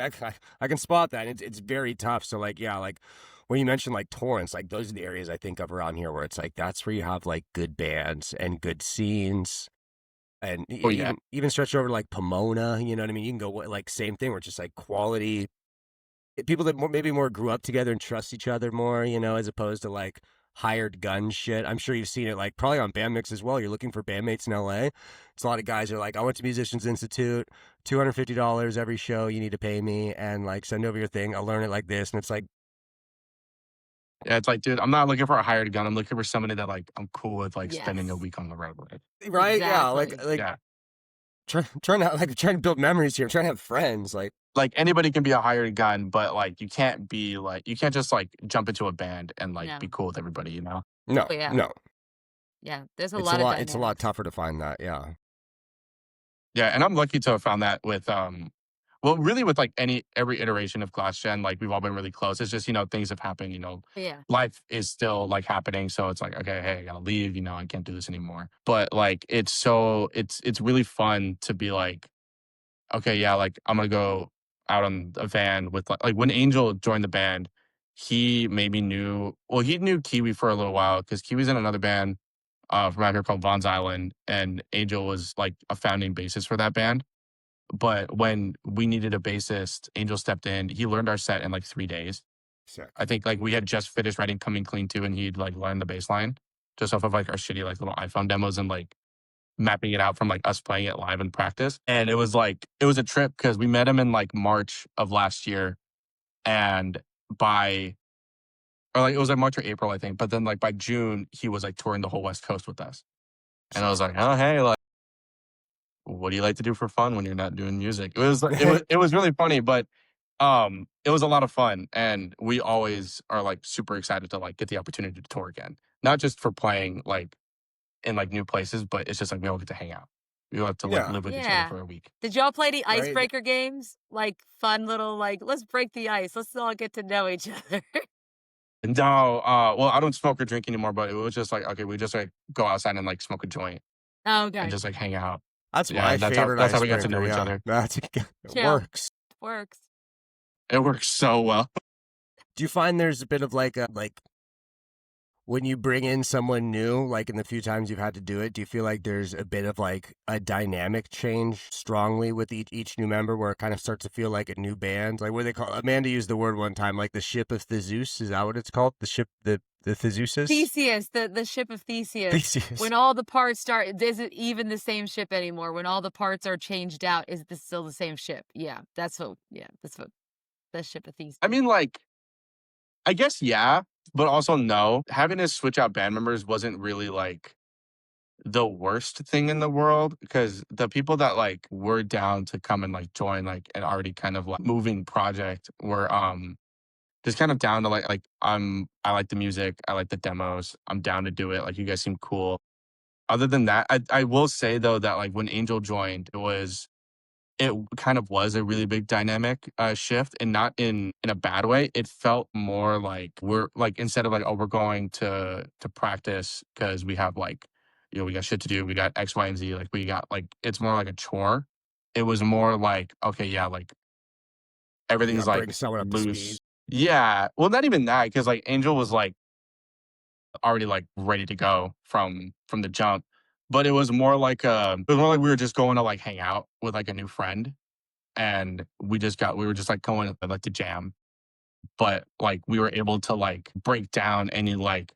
Speaker 2: I can spot that. It's very tough. So like yeah, like when you mentioned like Torrance, like those are the areas I think of around here where it's like that's where you have like good bands and good scenes and
Speaker 3: oh yeah,
Speaker 2: even stretch over to like Pomona, you know what I mean? You can go like same thing where it's just like quality people that maybe more grew up together and trust each other more, as opposed to like hired gun shit. I'm sure you've seen it like probably on Bandmix as well. You're looking for bandmates in LA. It's a lot of guys are like, I went to Musicians Institute, $250 every show. You need to pay me and like send over your thing. I'll learn it like this, and it's like
Speaker 3: yeah. It's like, dude, I'm not looking for a hired gun. I'm looking for somebody that like I'm cool with, like spending a
Speaker 1: Yes.
Speaker 3: week on the road with.
Speaker 2: right, yeah,
Speaker 1: Exactly.
Speaker 2: like
Speaker 3: Yeah,
Speaker 2: trying to build memories here. I'm trying to have friends, like.
Speaker 3: like anybody can be a hired gun, but like you can't just like jump into a band and like be
Speaker 1: No.
Speaker 3: cool with everybody, you know?
Speaker 2: No,
Speaker 1: Oh, yeah.
Speaker 2: no.
Speaker 1: Yeah. There's a
Speaker 2: It's a
Speaker 1: lot of
Speaker 2: lot. It's a lot
Speaker 1: dynamics.
Speaker 2: tougher to find that. Yeah.
Speaker 3: Yeah, and I'm lucky to have found that with well, really with like every iteration of Class Gen, like we've all been really close. It's just, things have happened,
Speaker 1: Yeah.
Speaker 3: life is still like happening. So it's like, okay, hey, I gotta leave, I can't do this anymore. But like it's really fun to be like, okay, yeah, like I'm gonna go out on a van with like when Angel joined the band, he maybe he knew Kiwi for a little while because Kiwi's in another band from out here called Vaughn's Island, and Angel was like a founding bassist for that band. But when we needed a bassist, Angel stepped in. He learned our set in like 3 days.
Speaker 2: Sick.
Speaker 3: I think like we had just finished writing Coming Clean too, and he'd like learned the bass line just off of like our shitty like little iPhone demos and like mapping it out from like us playing it live in practice. And it was a trip because we met him in like March of last year. And it was like March or April, I think. But then like by June, he was like touring the whole West Coast with us. And I was like, oh, hey, like, what do you like to do for fun when you're not doing music? It was really funny, but it was a lot of fun. And we always are like super excited to like get the opportunity to tour again. Not just for playing like in like new places, but it's just like we all get to hang out. We all have to like
Speaker 2: Yeah.
Speaker 3: live with each other
Speaker 1: Yeah.
Speaker 3: for a week.
Speaker 1: Did y'all play any
Speaker 2: Right.
Speaker 1: icebreaker games? Like fun little like let's break the ice. Let's all get to know each other.
Speaker 3: No, well, I don't smoke or drink anymore, but it was just like, okay, we just like go outside and like smoke a joint
Speaker 1: Oh,
Speaker 3: and
Speaker 1: okay.
Speaker 3: just like hang out.
Speaker 2: That's
Speaker 3: Yeah,
Speaker 2: my
Speaker 3: that's how
Speaker 2: favorite
Speaker 3: we got to know
Speaker 2: icebreaker.
Speaker 3: each
Speaker 2: Yeah,
Speaker 3: other.
Speaker 2: it
Speaker 1: Chill.
Speaker 2: works.
Speaker 1: Works.
Speaker 3: It works so well.
Speaker 2: Do you find there's a bit of like when you bring in someone new, like in the few times you've had to do it, do you feel like there's a bit of like a dynamic change strongly with each new member where it kind of starts to feel like a new band? Like what do they call Amanda used the word one time, like the ship of Theseus, is that what it's called? The ship the Theseuses?
Speaker 1: Theseus, the ship of Theseus.
Speaker 2: Theseus.
Speaker 1: When all the parts start, is it even the same ship anymore? When all the parts are changed out, is this still the same ship? Yeah, that's what the ship of Theseus.
Speaker 3: I mean, like, I guess, yeah, but also no. Having to switch out band members wasn't really like the worst thing in the world because the people that like were down to come and like join like an already kind of like moving project were just kind of down to like I like the music, I like the demos, I'm down to do it. Like you guys seem cool. Other than that, I will say though that like when Angel joined, it kind of was a really big dynamic shift, and not in a bad way. It felt more like we're like instead of like, oh, we're going to practice because we have like, we got shit to do, we got X, Y, and Z, like we got like it's more like a chore. It was more like, okay, yeah, like everything's like
Speaker 2: bring someone up to
Speaker 3: loose.
Speaker 2: speed.
Speaker 3: Yeah. Well, not even that, because like Angel was like already like ready to go from the jump. But it was more like we were just going to like hang out with like a new friend, and we were just like going like to jam. But like we were able to like break down any like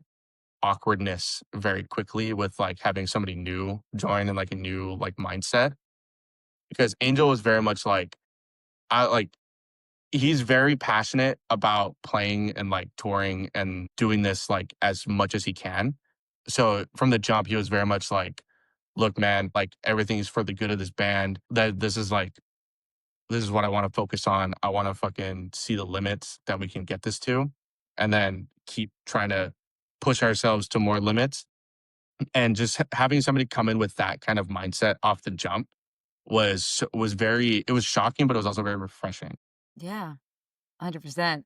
Speaker 3: awkwardness very quickly with like having somebody new join and like a new like mindset. Because Angel was very much like I like he's very passionate about playing and like touring and doing this like as much as he can. So from the jump, he was very much like, look, man, like everything's for the good of this band. That this is what I want to focus on. I want to fucking see the limits that we can get this to, and then keep trying to push ourselves to more limits. And just having somebody come in with that kind of mindset off the jump it was shocking, but it was also very refreshing.
Speaker 1: Yeah, 100%.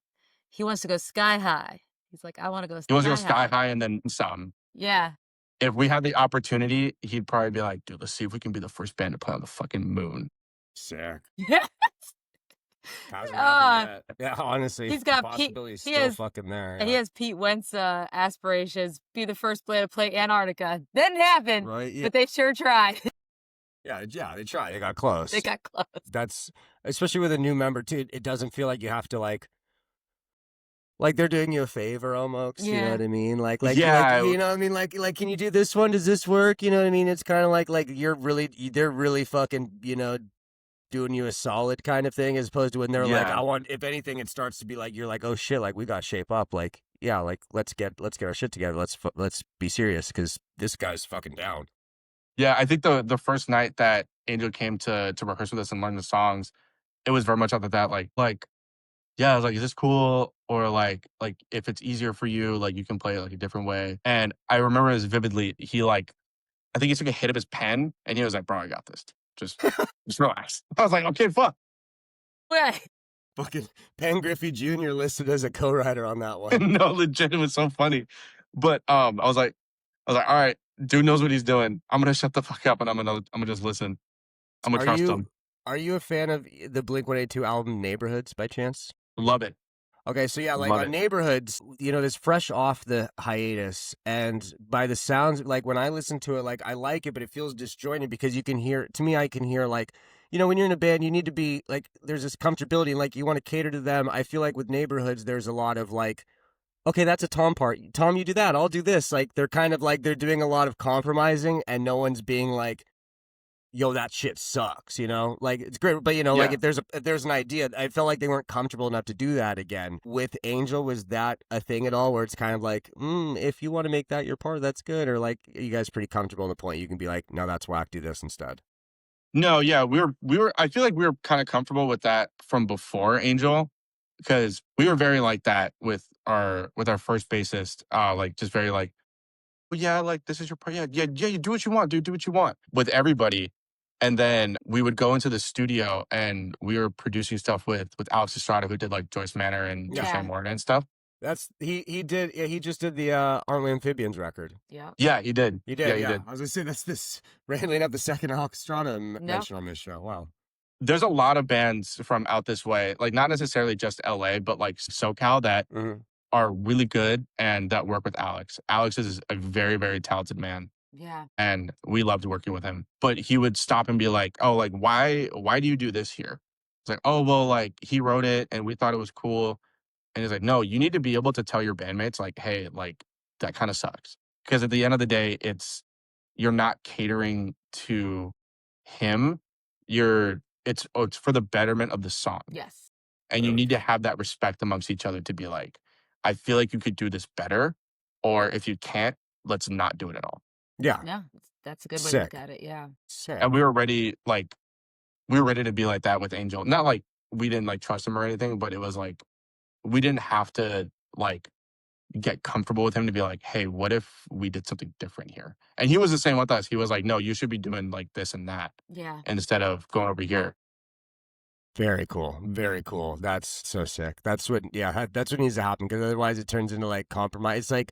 Speaker 1: He wants to go sky high. He's like, I want to go
Speaker 3: He wants to go
Speaker 1: sky
Speaker 3: sky
Speaker 1: high.
Speaker 3: high and then some.
Speaker 1: Yeah.
Speaker 3: If we had the opportunity, he'd probably be like, dude, let's see if we can be the first band to play on the fucking moon.
Speaker 2: Sick.
Speaker 1: Yeah.
Speaker 2: How's
Speaker 1: Uh,
Speaker 2: yeah, honestly,
Speaker 1: he's got
Speaker 2: the
Speaker 1: Pete.
Speaker 2: possibility's
Speaker 1: He
Speaker 2: still
Speaker 1: has
Speaker 2: fucking there.
Speaker 1: he
Speaker 2: Yeah.
Speaker 1: has Pete Wentz aspirations. Be the first band to play Antarctica. Didn't happen,
Speaker 2: Right? Yeah.
Speaker 1: but they sure tried.
Speaker 2: Yeah, they tried. They got close.
Speaker 1: They got close.
Speaker 2: That's especially with a new member too. It doesn't feel like you have to like they're doing you a favor almost. You know
Speaker 1: Yeah.
Speaker 2: what I mean? Like
Speaker 3: Yeah.
Speaker 2: you know what I mean? Like can you do this one? Does this work? You know what I mean? It's kind of like they're really fucking doing you a solid kind of thing, as opposed to when they're like,
Speaker 3: Yeah.
Speaker 2: I want. If anything, it starts to be like you're like, oh shit, like we got to shape up. Like yeah, like let's get our shit together. Let's be serious because this guy's fucking down.
Speaker 3: Yeah, I think the first night that Angel came to rehearse with us and learn the songs, it was very much out of that like yeah, I was like, is this cool? Or like if it's easier for you, like you can play it like a different way. And I remember as vividly, I think he took a hit of his pen and he was like, bro, I got this. Just relax. I was like, okay, fuck.
Speaker 1: Right.
Speaker 2: Fucking Pen Griffey Jr. listed as a co-writer on that one.
Speaker 3: No, legit, it was so funny. But I was like, all right, dude knows what he's doing. I'm gonna shut the fuck up and I'm gonna just listen. I'm gonna
Speaker 2: Are
Speaker 3: trust
Speaker 2: you
Speaker 3: him.
Speaker 2: are you a fan of the Blink-182 album Neighborhoods by chance?
Speaker 3: Love it.
Speaker 2: Okay, so yeah, like
Speaker 3: Love
Speaker 2: on
Speaker 3: it.
Speaker 2: Neighborhoods, this fresh off the hiatus, and by the sounds, like when I listen to it, like I like it, but it feels disjointed because you can hear. To me, I can hear like, when you're in a band, you need to be like, there's this comfortability, and like you want to cater to them. I feel like with Neighborhoods, there's a lot of like, okay, that's a Tom part. Tom, you do that. I'll do this. Like they're kind of like they're doing a lot of compromising, and no one's being like, yo, that shit sucks, Like it's great, but like
Speaker 3: Yeah.
Speaker 2: if there's an idea, I felt like they weren't comfortable enough to do that again. With Angel, was that a thing at all where it's kind of like, if you want to make that your part, that's good, or like are you guys pretty comfortable in the point you can be like, no, that's whack, do this instead?
Speaker 3: No, yeah, we were I feel like we were kind of comfortable with that from before Angel because we were very like that with our first bassist. Like just very like, well, yeah, like this is your part. Yeah, yeah, yeah, you do what you want, dude. Do what you want with everybody. And then we would go into the studio and we were producing stuff with Alex Estrada, who did like Joyce Manor and
Speaker 2: Yeah.
Speaker 3: Touche Morton and stuff.
Speaker 2: That's he did. Yeah, he just did the Aren't We Amphibians record.
Speaker 1: Yeah.
Speaker 3: Yeah, he did.
Speaker 2: He did.
Speaker 3: Yeah,
Speaker 2: Yeah,
Speaker 3: he did.
Speaker 2: I was gonna say that's this randomly enough the second Alex Strada mention on this show. Wow.
Speaker 3: There's a lot of bands from out this way, like not necessarily just LA, but like SoCal that
Speaker 2: Mhm.
Speaker 3: are really good and that work with Alex. Alex is a very, very talented man.
Speaker 1: Yeah.
Speaker 3: And we loved working with him. But he would stop and be like, "Oh, like why do you do this here?" It's like, "Oh, well, like he wrote it and we thought it was cool." And he's like, "No, you need to be able to tell your bandmates like, hey, like that kind of sucks." Because at the end of the day, you're not catering to him. It's for the betterment of the song.
Speaker 1: Yes.
Speaker 3: And you need to have that respect amongst each other to be like, I feel like you could do this better. Or if you can't, let's not do it at all.
Speaker 2: Yeah.
Speaker 1: Yeah. That's a good way to
Speaker 2: Sick.
Speaker 1: look at it. Yeah.
Speaker 2: Sick.
Speaker 3: And we were ready to be like that with Angel. Not like we didn't like trust him or anything, but it was like we didn't have to like get comfortable with him to be like, hey, what if we did something different here? And he was the same with us. He was like, no, you should be doing like this and that
Speaker 1: Yeah.
Speaker 3: instead of going over here.
Speaker 2: Very cool. Very cool. That's so sick. That's what needs to happen, because otherwise it turns into like compromise. It's like,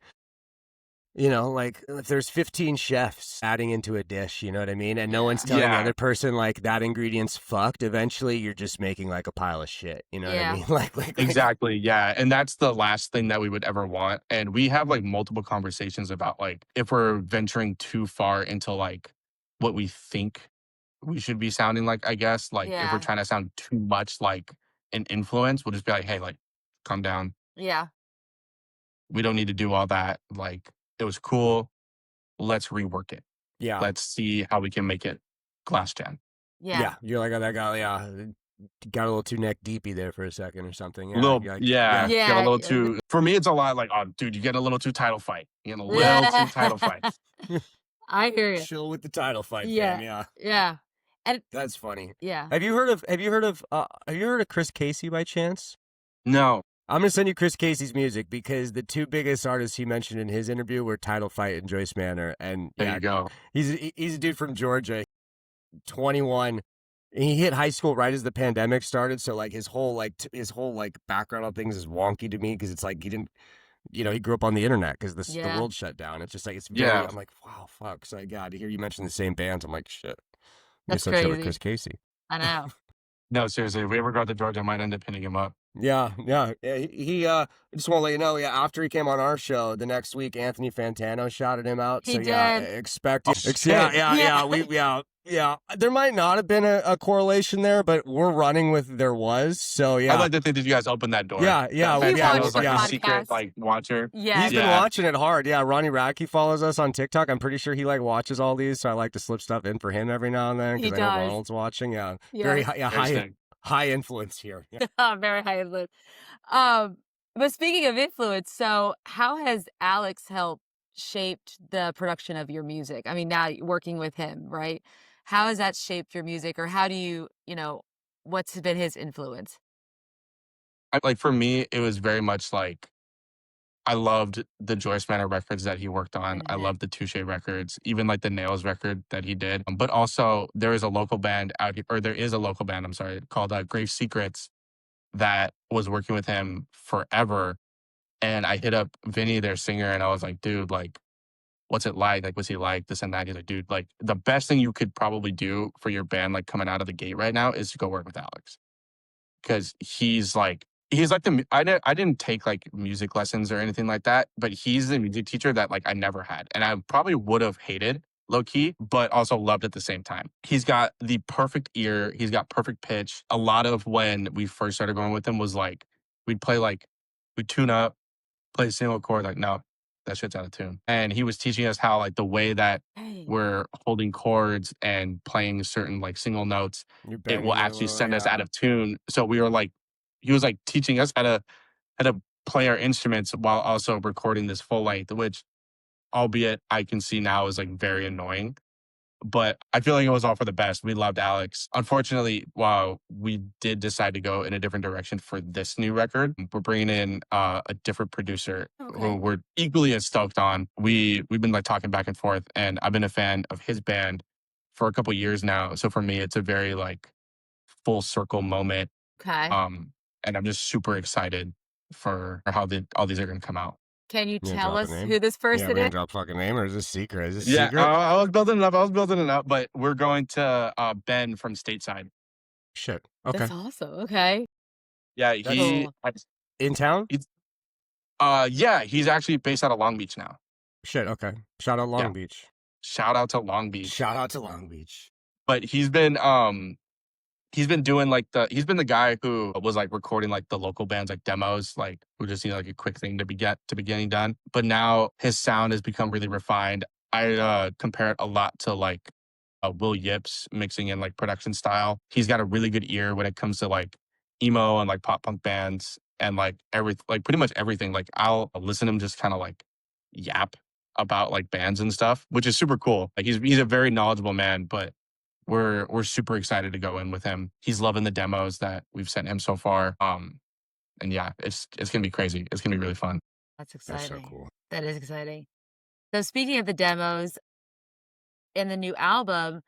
Speaker 2: like if there's 15 chefs adding into a dish, you know what I mean? And no one's telling the
Speaker 3: Yeah.
Speaker 2: other person like that ingredient's fucked. Eventually you're just making like a pile of shit. You know what I mean? Like
Speaker 3: Exactly. Yeah. And that's the last thing that we would ever want. And we have like multiple conversations about like if we're venturing too far into like what we think we should be sounding like, I guess. Like if we're
Speaker 1: Yeah.
Speaker 3: trying to sound too much like an influence, we'll just be like, hey, like, calm down.
Speaker 1: Yeah.
Speaker 3: We don't need to do all that. Like, it was cool. Let's rework it.
Speaker 2: Yeah.
Speaker 3: Let's see how we can make it glass gen.
Speaker 1: Yeah.
Speaker 2: You're like, oh, that guy, got a little too neck deepy there for a second or something. Yeah.
Speaker 3: Little,
Speaker 2: you're like,
Speaker 3: yeah,
Speaker 1: Yeah.
Speaker 3: get a little too. For me, it's a lot like, oh, dude, you get a little too title fight. You get a little too title fight.
Speaker 1: I hear you.
Speaker 2: Chill with the title fight,
Speaker 1: Yeah.
Speaker 2: fam. Yeah.
Speaker 1: Yeah. And
Speaker 2: That's funny.
Speaker 1: yeah.
Speaker 2: Have you heard of Chris Casey by chance?
Speaker 3: No,
Speaker 2: I'm gonna send you Chris Casey's music because the two biggest artists he mentioned in his interview were Title Fight and Joyce Manor. And
Speaker 3: there you go.
Speaker 2: he's a dude from Georgia, 21. And he hit high school right as the pandemic started, so like his whole background on things is wonky to me because it's like he didn't, he grew up on the internet because the
Speaker 1: Yeah.
Speaker 2: world shut down. It's just like it's very.
Speaker 3: Yeah.
Speaker 2: I'm like, wow, fuck. So God, to hear you mention the same bands, I'm like, shit.
Speaker 1: That's
Speaker 2: Guess I'll chill with
Speaker 1: crazy.
Speaker 2: Chris Casey.
Speaker 1: I know.
Speaker 3: No, seriously, if we ever go to Georgia, I might end up hitting him up.
Speaker 2: Yeah. He I just want to let you know, after he came on our show, the next week Anthony Fantano shouted him out.
Speaker 1: He
Speaker 2: So yeah,
Speaker 1: did.
Speaker 2: expect
Speaker 3: Oh,
Speaker 2: yeah. There might not have been a correlation there, but we're running with there was. So yeah.
Speaker 3: I'd like to think that you guys opened that door.
Speaker 2: Yeah,
Speaker 3: That
Speaker 1: He
Speaker 3: Fantano
Speaker 1: watched
Speaker 3: was
Speaker 1: the
Speaker 3: like a
Speaker 1: podcast.
Speaker 3: secret like watcher.
Speaker 1: Yeah.
Speaker 2: He's been watching it hard. Yeah, Ronnie Radke follows us on TikTok. I'm pretty sure he like watches all these, so I like to slip stuff in for him every now and then
Speaker 1: He
Speaker 2: because I know
Speaker 1: does.
Speaker 2: Ronald's watching. Yeah,
Speaker 1: Yeah.
Speaker 2: very
Speaker 3: Very sick.
Speaker 2: high influence here. Yeah.
Speaker 1: Very high influence. But speaking of influence, so how has Alex helped shaped the production of your music? I mean, now you're working with him, right? How has that shaped your music, or how do you, what's been his influence?
Speaker 3: Like for me, it was very much like I loved the Joyce Manor records that he worked on. I loved the Touche records, even like the Nails record that he did. But also, there is a local band out here, or there is a local band, I'm sorry, called Grave Secrets that was working with him forever. And I hit up Vinny, their singer, and I was like, dude, like, what's it like? Like, what's he like? This and that. He's like, dude, like, the best thing you could probably do for your band, like, coming out of the gate right now is to go work with Alex. Because he's like I didn't take like music lessons or anything like that, but he's the music teacher that like I never had. And I probably would have hated low key, but also loved at the same time. He's got the perfect ear. He's got perfect pitch. A lot of when we first started going with him was like, we'd play like, we'd tune up, play a single chord, like, no, that shit's out of tune. And he was teaching us how like the way that
Speaker 1: Hey.
Speaker 3: we're holding chords and playing certain like single notes,
Speaker 2: You're
Speaker 3: it will
Speaker 2: banging it a
Speaker 3: actually
Speaker 2: little,
Speaker 3: send us
Speaker 2: yeah.
Speaker 3: out of tune. So we were like, he was like teaching us how to play our instruments while also recording this full length, which albeit I can see now is like very annoying. But I feel like it was all for the best. We loved Alex. Unfortunately, while we did decide to go in a different direction for this new record, we're bringing in a different producer who
Speaker 1: Okay.
Speaker 3: we're equally as stoked on. We've been like talking back and forth, and I've been a fan of his band for a couple years now. So for me, it's a very like full circle moment.
Speaker 1: Okay.
Speaker 3: Um, and I'm just super excited for how all these are going to come out.
Speaker 1: Can you
Speaker 2: You gonna
Speaker 1: tell
Speaker 2: drop a
Speaker 1: us
Speaker 2: name?
Speaker 1: who this
Speaker 2: Yeah,
Speaker 1: person
Speaker 2: we're gonna
Speaker 1: is?
Speaker 2: drop a fucking name, or is this secret? Is this
Speaker 3: Yeah,
Speaker 2: secret?
Speaker 3: I was building it up. I was building it up, but we're going to Ben from Stateside.
Speaker 2: Shit. Okay.
Speaker 1: That's awesome. Okay.
Speaker 3: Yeah,
Speaker 1: Cool.
Speaker 2: In town?
Speaker 3: he's yeah, he's actually based out of Long Beach now.
Speaker 2: Shit. Okay. Shout out
Speaker 3: Yeah,
Speaker 2: Long Beach.
Speaker 3: shout out to Long Beach.
Speaker 2: Shout out to Long Beach.
Speaker 3: But he's been doing like he's been the guy who was like recording like the local bands like demos, like who just need like a quick thing to be getting done. But now his sound has become really refined. I compare it a lot to like Will Yips mixing in like production style. He's got a really good ear when it comes to like emo and like pop punk bands and like like pretty much everything. Like I'll listen to him just kind of like yap about like bands and stuff, which is super cool. Like he's a very knowledgeable man, but we're super excited to go in with him. He's loving the demos that we've sent him so far. And yeah, it's gonna be crazy. It's gonna be really fun.
Speaker 1: That's
Speaker 2: That's so
Speaker 1: exciting.
Speaker 2: cool.
Speaker 1: That is exciting. So speaking of the demos and the new album,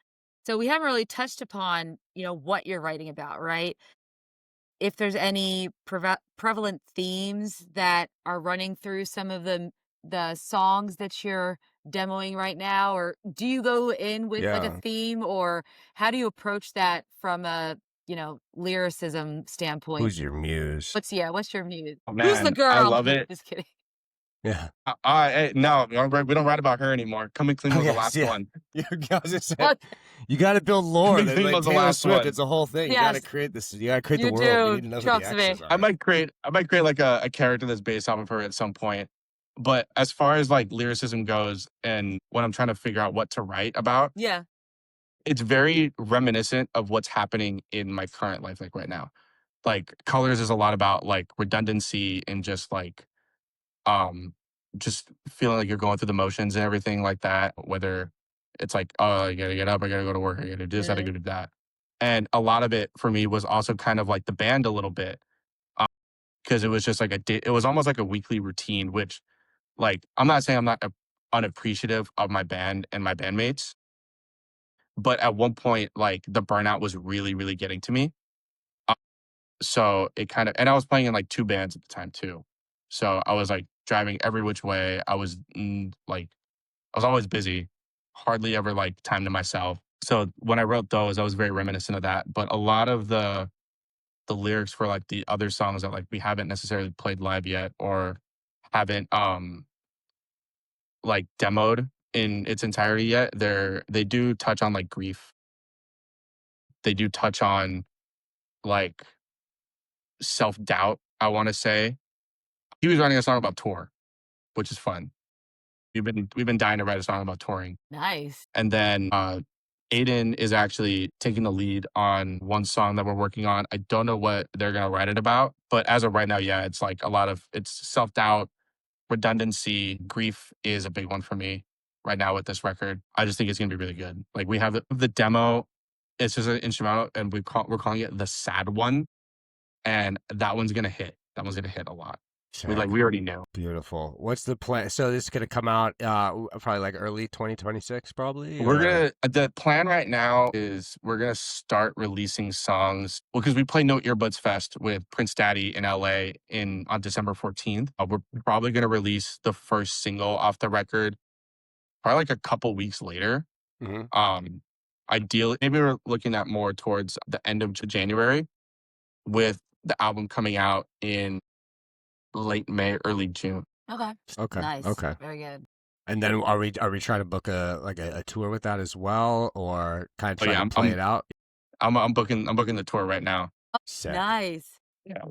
Speaker 1: so we haven't really touched upon, what you're writing about, right? If there's any prevalent themes that are running through some of the songs that you're demoing right now, or do you go in with like a
Speaker 2: Yeah.
Speaker 1: theme, or how do you approach that from a, lyricism standpoint?
Speaker 2: Who's your muse?
Speaker 1: What's your muse?
Speaker 3: Oh
Speaker 1: Who's the
Speaker 3: man, I
Speaker 1: girl?
Speaker 3: love it.
Speaker 1: Just kidding.
Speaker 2: Yeah.
Speaker 3: No, we don't write about her anymore. Coming Clean
Speaker 2: Oh,
Speaker 3: was the
Speaker 2: yes,
Speaker 3: last
Speaker 2: yeah.
Speaker 3: one.
Speaker 2: Yeah, I was just saying,
Speaker 1: What?
Speaker 2: you got to build lore.
Speaker 3: Coming
Speaker 2: That's
Speaker 3: Clean
Speaker 2: like
Speaker 3: was the
Speaker 2: Taylor
Speaker 3: last
Speaker 2: Swift.
Speaker 3: one.
Speaker 2: It's a whole thing. You got to
Speaker 1: Yes,
Speaker 2: create this. You got to create the
Speaker 1: you
Speaker 2: world. We
Speaker 1: do.
Speaker 2: need to know who the
Speaker 1: Trust me.
Speaker 2: exes
Speaker 3: I
Speaker 2: are.
Speaker 3: might create like a character that's based off of her at some point. But as far as like lyricism goes and when I'm trying to figure out what to write about,
Speaker 1: Yeah.
Speaker 3: it's very reminiscent of what's happening in my current life, like right now. Like Colors is a lot about like redundancy and um just feeling like you're going through the motions and everything like that. Whether it's like, oh, I gotta get up, I gotta go to work, I gotta do this, I gotta do that. And a lot of it for me was also kind of like the band a little bit. Because it was just like it was almost like a weekly routine, which like I'm not saying I'm not unappreciative of my band and my bandmates, but at one point like the burnout was really, really getting to me. Uh, So it kind of, and I was playing in like two bands at the time too. So I was like driving every which way. Like, I was always busy, hardly ever like time to myself. So when I wrote those, I was very reminiscent of that. But a lot of the lyrics for like the other songs that like we haven't necessarily played live yet or haven't like demoed in its entirety yet, they do touch on like grief. They do touch on like self-doubt, I want to say. He was writing a song about tour, which is fun. We've been dying to write a song about touring.
Speaker 1: Nice.
Speaker 3: And then Aiden is actually taking the lead on one song that we're working on. I don't know what they're gonna write it about, but as of right now, yeah, it's like it's self-doubt, redundancy, grief is a big one for me right now with this record. I just think it's gonna be really good. Like we have the demo, it's just an instrumental, and we're calling it the sad one, and that one's gonna hit. That one's gonna hit a lot.
Speaker 2: Sick.
Speaker 3: We already knew.
Speaker 2: Beautiful. What's the plan? So this is gonna come out probably like early 2026, probably.
Speaker 3: The plan right now is we're gonna start releasing songs. Well, because we play No Earbuds Fest with Prince Daddy in LA on December 14th. We're probably gonna release the first single off the record probably like a couple weeks later.
Speaker 2: Mm-hmm.
Speaker 3: Ideally, maybe we're looking at more towards the end of January, with the album coming out in late May, early June.
Speaker 1: Okay.
Speaker 2: Okay.
Speaker 1: Nice.
Speaker 2: Okay.
Speaker 1: Very good.
Speaker 2: And then are we trying to book a tour with that as well, or kind of trying to play it out?
Speaker 3: I'm booking the tour right now.
Speaker 2: Sick.
Speaker 1: Nice.
Speaker 3: Yeah.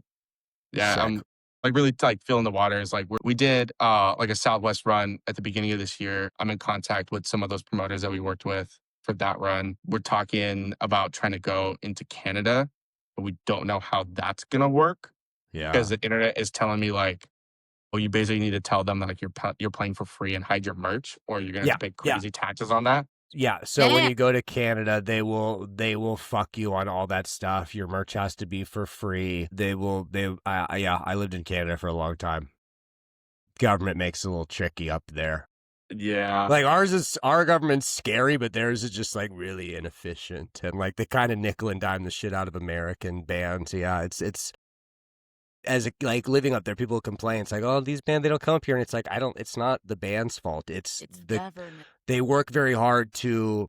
Speaker 2: Sick.
Speaker 3: I'm like really like feeling the waters. Like we did like a Southwest run at the beginning of this year. I'm in contact with some of those promoters that we worked with for that run. We're talking about trying to go into Canada, but we don't know how that's gonna work.
Speaker 2: Yeah.
Speaker 3: Because the internet is telling me like, well, you basically need to tell them that like you're playing for free and hide your merch, or you're gonna have to pay crazy taxes on that.
Speaker 2: Yeah. So when you go to Canada, they will fuck you on all that stuff. Your merch has to be for free. I lived in Canada for a long time. Government makes it a little tricky up there.
Speaker 3: Yeah.
Speaker 2: Like our government's scary, but theirs is just like really inefficient, and like they kind of nickel and dime the shit out of American bands. Yeah, it's like living up there, people complain. It's like, oh, these bands, they don't come up here, and it's like it's not the band's fault. It's the
Speaker 1: government.
Speaker 2: They work very hard to.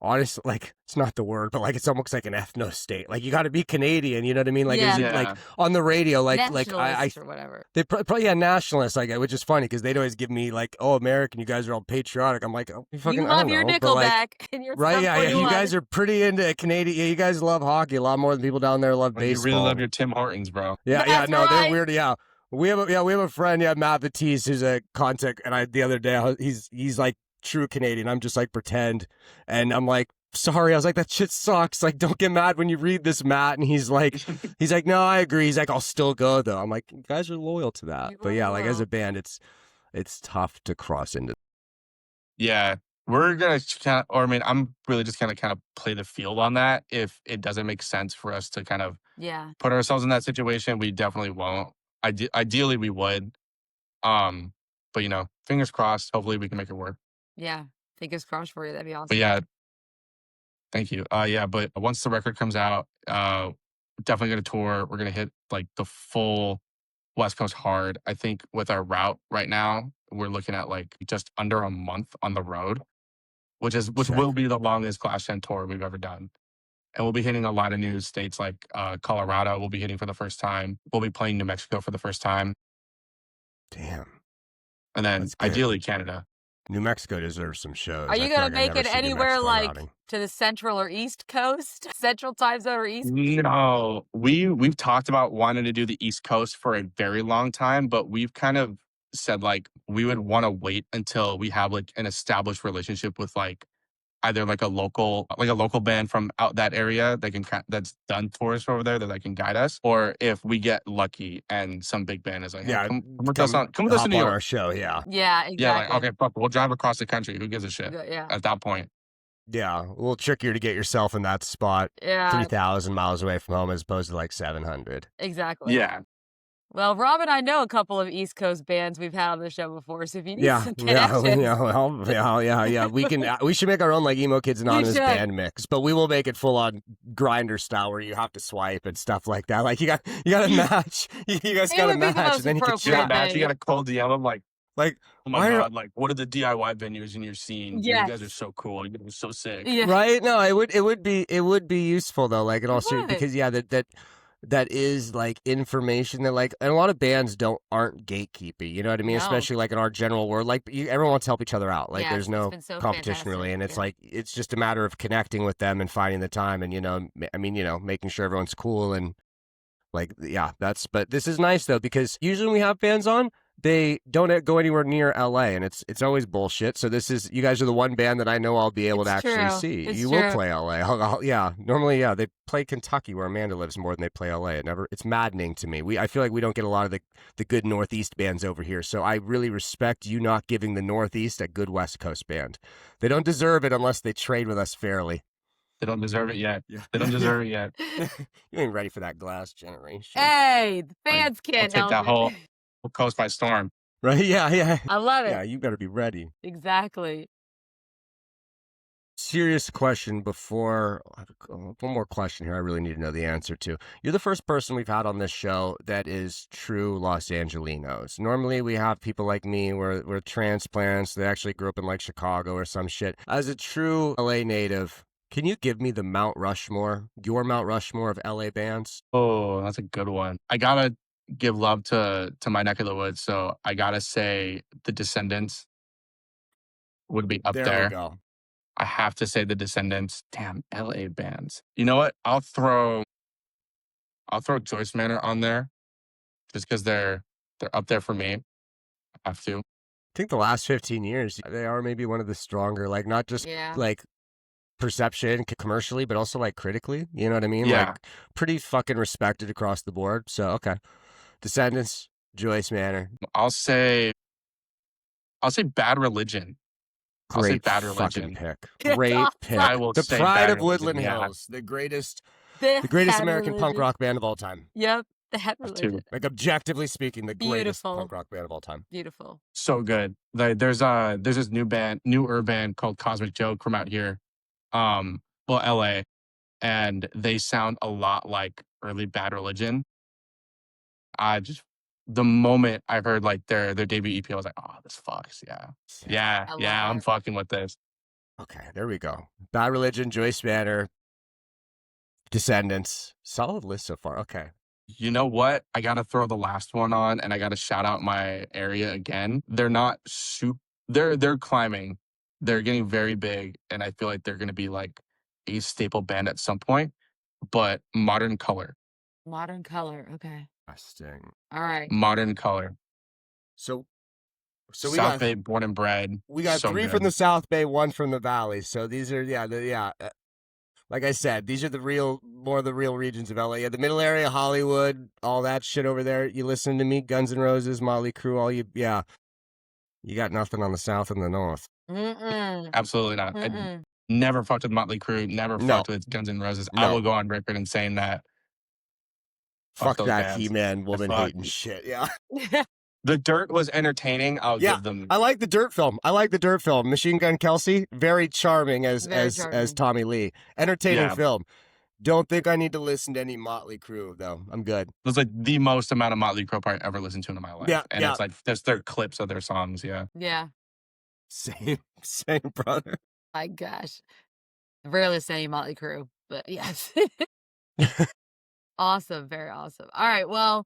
Speaker 2: Honestly, like it's not the word, but like it's almost like an ethno state. Like you got to be Canadian, you know what I mean? Like is it like on the radio, like I
Speaker 1: or whatever.
Speaker 2: They probably nationalists, like which is funny because they'd always give me like, oh, American, you guys are all patriotic. I'm like, oh,
Speaker 1: you love your Nickelback and your
Speaker 2: right? Yeah, you guys are pretty into Canadian. Yeah, you guys love hockey a lot more than people down there love baseball.
Speaker 3: You really love your Tim Hortons, bro.
Speaker 2: Yeah, they're weird. Yeah. We have a friend, Matt Batiste, who's a contact, and the other day he's like true Canadian. I'm just like pretend, and I'm like, sorry. I was like, that shit sucks. Like, don't get mad when you read this, Matt. And he's like, no, I agree. He's like, I'll still go though. I'm like, you guys are loyal to that. But yeah, like as a band, it's tough to cross into.
Speaker 3: Yeah, we're gonna I'm really just gonna kind of play the field on that. If it doesn't make sense for us to kind of put ourselves in that situation, we definitely won't. Ideally, we would. But fingers crossed. Hopefully, we can make it work.
Speaker 1: Yeah, fingers crossed for you. That'd be awesome.
Speaker 3: But yeah, thank you. But once the record comes out, definitely gonna tour. We're gonna hit like the full West Coast hard. I think with our route right now, we're looking at like just under a month on the road, which will be the longest Clash 10 tour we've ever done. And we'll be hitting a lot of new states like Colorado. We'll be hitting for the first time. We'll be playing New Mexico for the first time.
Speaker 2: Damn.
Speaker 3: And then ideally Canada.
Speaker 2: New Mexico deserves some shows.
Speaker 1: Are you going to make it anywhere like to the central or east coast? Central time zone or east?
Speaker 3: No. We've talked about wanting to do the East Coast for a very long time, but we've kind of said like we would want to wait until we have like an established relationship with like either like a local band from out that area that's done tours over there that can guide us, or if we get lucky and some big band is like, hey, come with us to New York.
Speaker 2: Our show, yeah,
Speaker 1: exactly.
Speaker 3: Yeah, like okay, fuck, we'll drive across the country. Who gives a shit?
Speaker 1: Yeah.
Speaker 3: At that point.
Speaker 2: Yeah, a little trickier to get yourself in that spot.
Speaker 1: Yeah,
Speaker 2: 3,000 miles away from home as opposed to like 700.
Speaker 1: Exactly.
Speaker 3: Yeah.
Speaker 1: Well, Rob and I know a couple of East Coast bands we've had on the show before, so if you need some connections.
Speaker 2: We should make our own like Emo Kids Anonymous band mix, but we will make it full on grinder style where you have to swipe and stuff like that. Like you got to match. You guys got to match, and then you can
Speaker 3: match. You got to call DM them like, oh my god, like what are the DIY venues in your scene?
Speaker 1: Yes.
Speaker 3: You guys are so cool. You guys are so sick.
Speaker 1: Yeah.
Speaker 2: Right? No, it would be useful though. Like in all seriousness, because that is like information that like, and a lot of bands aren't gatekeeping, you know what I mean? No. Especially like in our general world, like everyone wants to help each other out. Like there's no competition really. And it's like, it's just a matter of connecting with them and finding the time and, making sure everyone's cool and like, but this is nice though, because usually when we have bands on, they don't go anywhere near LA and it's always bullshit. So you guys are the one band that I know I'll be able to actually see. You will play LA. Normally, they play Kentucky where Amanda lives more than they play LA. It's maddening to me. I feel like we don't get a lot of the good Northeast bands over here. So I really respect you not giving the Northeast a good West Coast band. They don't deserve it unless they trade with us fairly.
Speaker 3: They don't deserve it yet. Yeah. They don't deserve it yet.
Speaker 2: You ain't ready for that glass generation.
Speaker 1: Hey, the fans can't
Speaker 3: take that whole Coast by storm.
Speaker 2: Right? Yeah, yeah.
Speaker 1: I love it.
Speaker 2: Yeah, you better be ready.
Speaker 1: Exactly.
Speaker 2: Serious question before one more question here I really need to know the answer to. You're the first person we've had on this show that is true Los Angelinos. Normally we have people like me where we're transplants, they actually grew up in like Chicago or some shit. As a true LA native, can you give me the Mount Rushmore, your Mount Rushmore of LA bands?
Speaker 3: Oh, that's a good one. I gotta give love to my neck of the woods, so I gotta say the Descendants would be up
Speaker 2: There we
Speaker 3: there.
Speaker 2: go.
Speaker 3: I have to say the Descendants. Damn, LA bands. You know what? I'll throw Joyce Manor on there just because they're up there for me. I have to.
Speaker 2: I think the last 15 years, they are maybe one of the stronger, like not just
Speaker 1: Yeah.
Speaker 2: like perception commercially, but also like critically. You know what I mean?
Speaker 3: Yeah.
Speaker 2: Like pretty fucking respected across the board. So, okay. Descendants, Joyce Manor.
Speaker 3: I'll say Bad Religion. I'll say
Speaker 2: Great
Speaker 3: Bad
Speaker 2: fucking
Speaker 3: Religion.
Speaker 2: pick.
Speaker 1: It's
Speaker 2: Great
Speaker 1: awesome.
Speaker 2: pick.
Speaker 3: I will
Speaker 2: The
Speaker 3: say
Speaker 2: pride
Speaker 3: Bad
Speaker 2: of Woodland
Speaker 3: Religion, yeah.
Speaker 2: Hills, the greatest
Speaker 1: Bad
Speaker 2: American punk
Speaker 1: Religion.
Speaker 2: rock band of all time.
Speaker 1: Yep. Bad
Speaker 3: Have
Speaker 1: Religion.
Speaker 3: to.
Speaker 2: Like objectively speaking, the greatest
Speaker 1: Beautiful.
Speaker 2: punk rock band of all time.
Speaker 1: Beautiful.
Speaker 3: So good. Like there's this newer band called Cosmic Joke from out here. LA. And they sound a lot like early Bad Religion. The moment I heard like their debut EP, I was like, oh, this fucks. Yeah.
Speaker 2: Sick.
Speaker 3: Yeah.
Speaker 1: I love
Speaker 3: Yeah. I'm
Speaker 1: it.
Speaker 3: fucking with this.
Speaker 2: Okay, there we go. Bad Religion, Joyce Manor, Descendants. Solid list so far. Okay.
Speaker 3: You know what? I gotta throw the last one on and I gotta shout out my area again. They're not they're climbing. They're getting very big, and I feel like they're gonna be like a staple band at some point. But Modern Color.
Speaker 1: Modern Color. Okay.
Speaker 2: Interesting.
Speaker 1: All right.
Speaker 3: Modern Color.
Speaker 2: So we
Speaker 3: South
Speaker 2: got
Speaker 3: Bay, born and bred.
Speaker 2: we got
Speaker 3: So
Speaker 2: 3
Speaker 3: good.
Speaker 2: from the South Bay, 1 from the Valley. So these are like I said, these are more of the real regions of LA. Yeah, the middle area, Hollywood, all that shit over there. You listen to me, Guns N' Roses, Motley Crue, you got nothing on the South and the North.
Speaker 1: Mm-mm.
Speaker 3: Absolutely not. I
Speaker 1: Mm-mm.
Speaker 3: never fucked with Motley Crue. Never
Speaker 2: No.
Speaker 3: fucked with Guns N' Roses.
Speaker 2: No.
Speaker 3: I will go on record and saying that.
Speaker 2: Fuck
Speaker 3: those
Speaker 2: that
Speaker 3: bands.
Speaker 2: He-Man woman
Speaker 3: Fuck.
Speaker 2: hating shit. Yeah.
Speaker 3: The Dirt was entertaining. I'll
Speaker 2: Yeah,
Speaker 3: give them.
Speaker 2: I like the Dirt film. Machine Gun Kelly, very charming as
Speaker 1: Very charming.
Speaker 2: as Tommy Lee. Entertaining
Speaker 3: Yeah.
Speaker 2: film. Don't think I need to listen to any Motley Crue though. I'm good.
Speaker 3: It was like the most amount of Motley Crue part I ever listened to in my life.
Speaker 2: Yeah,
Speaker 3: And
Speaker 2: yeah.
Speaker 3: it's like just their clips of their songs. Yeah.
Speaker 1: Yeah.
Speaker 2: Same brother.
Speaker 1: My gosh. Rarely say Motley Crue, but yes. Awesome. Very awesome. All right. Well,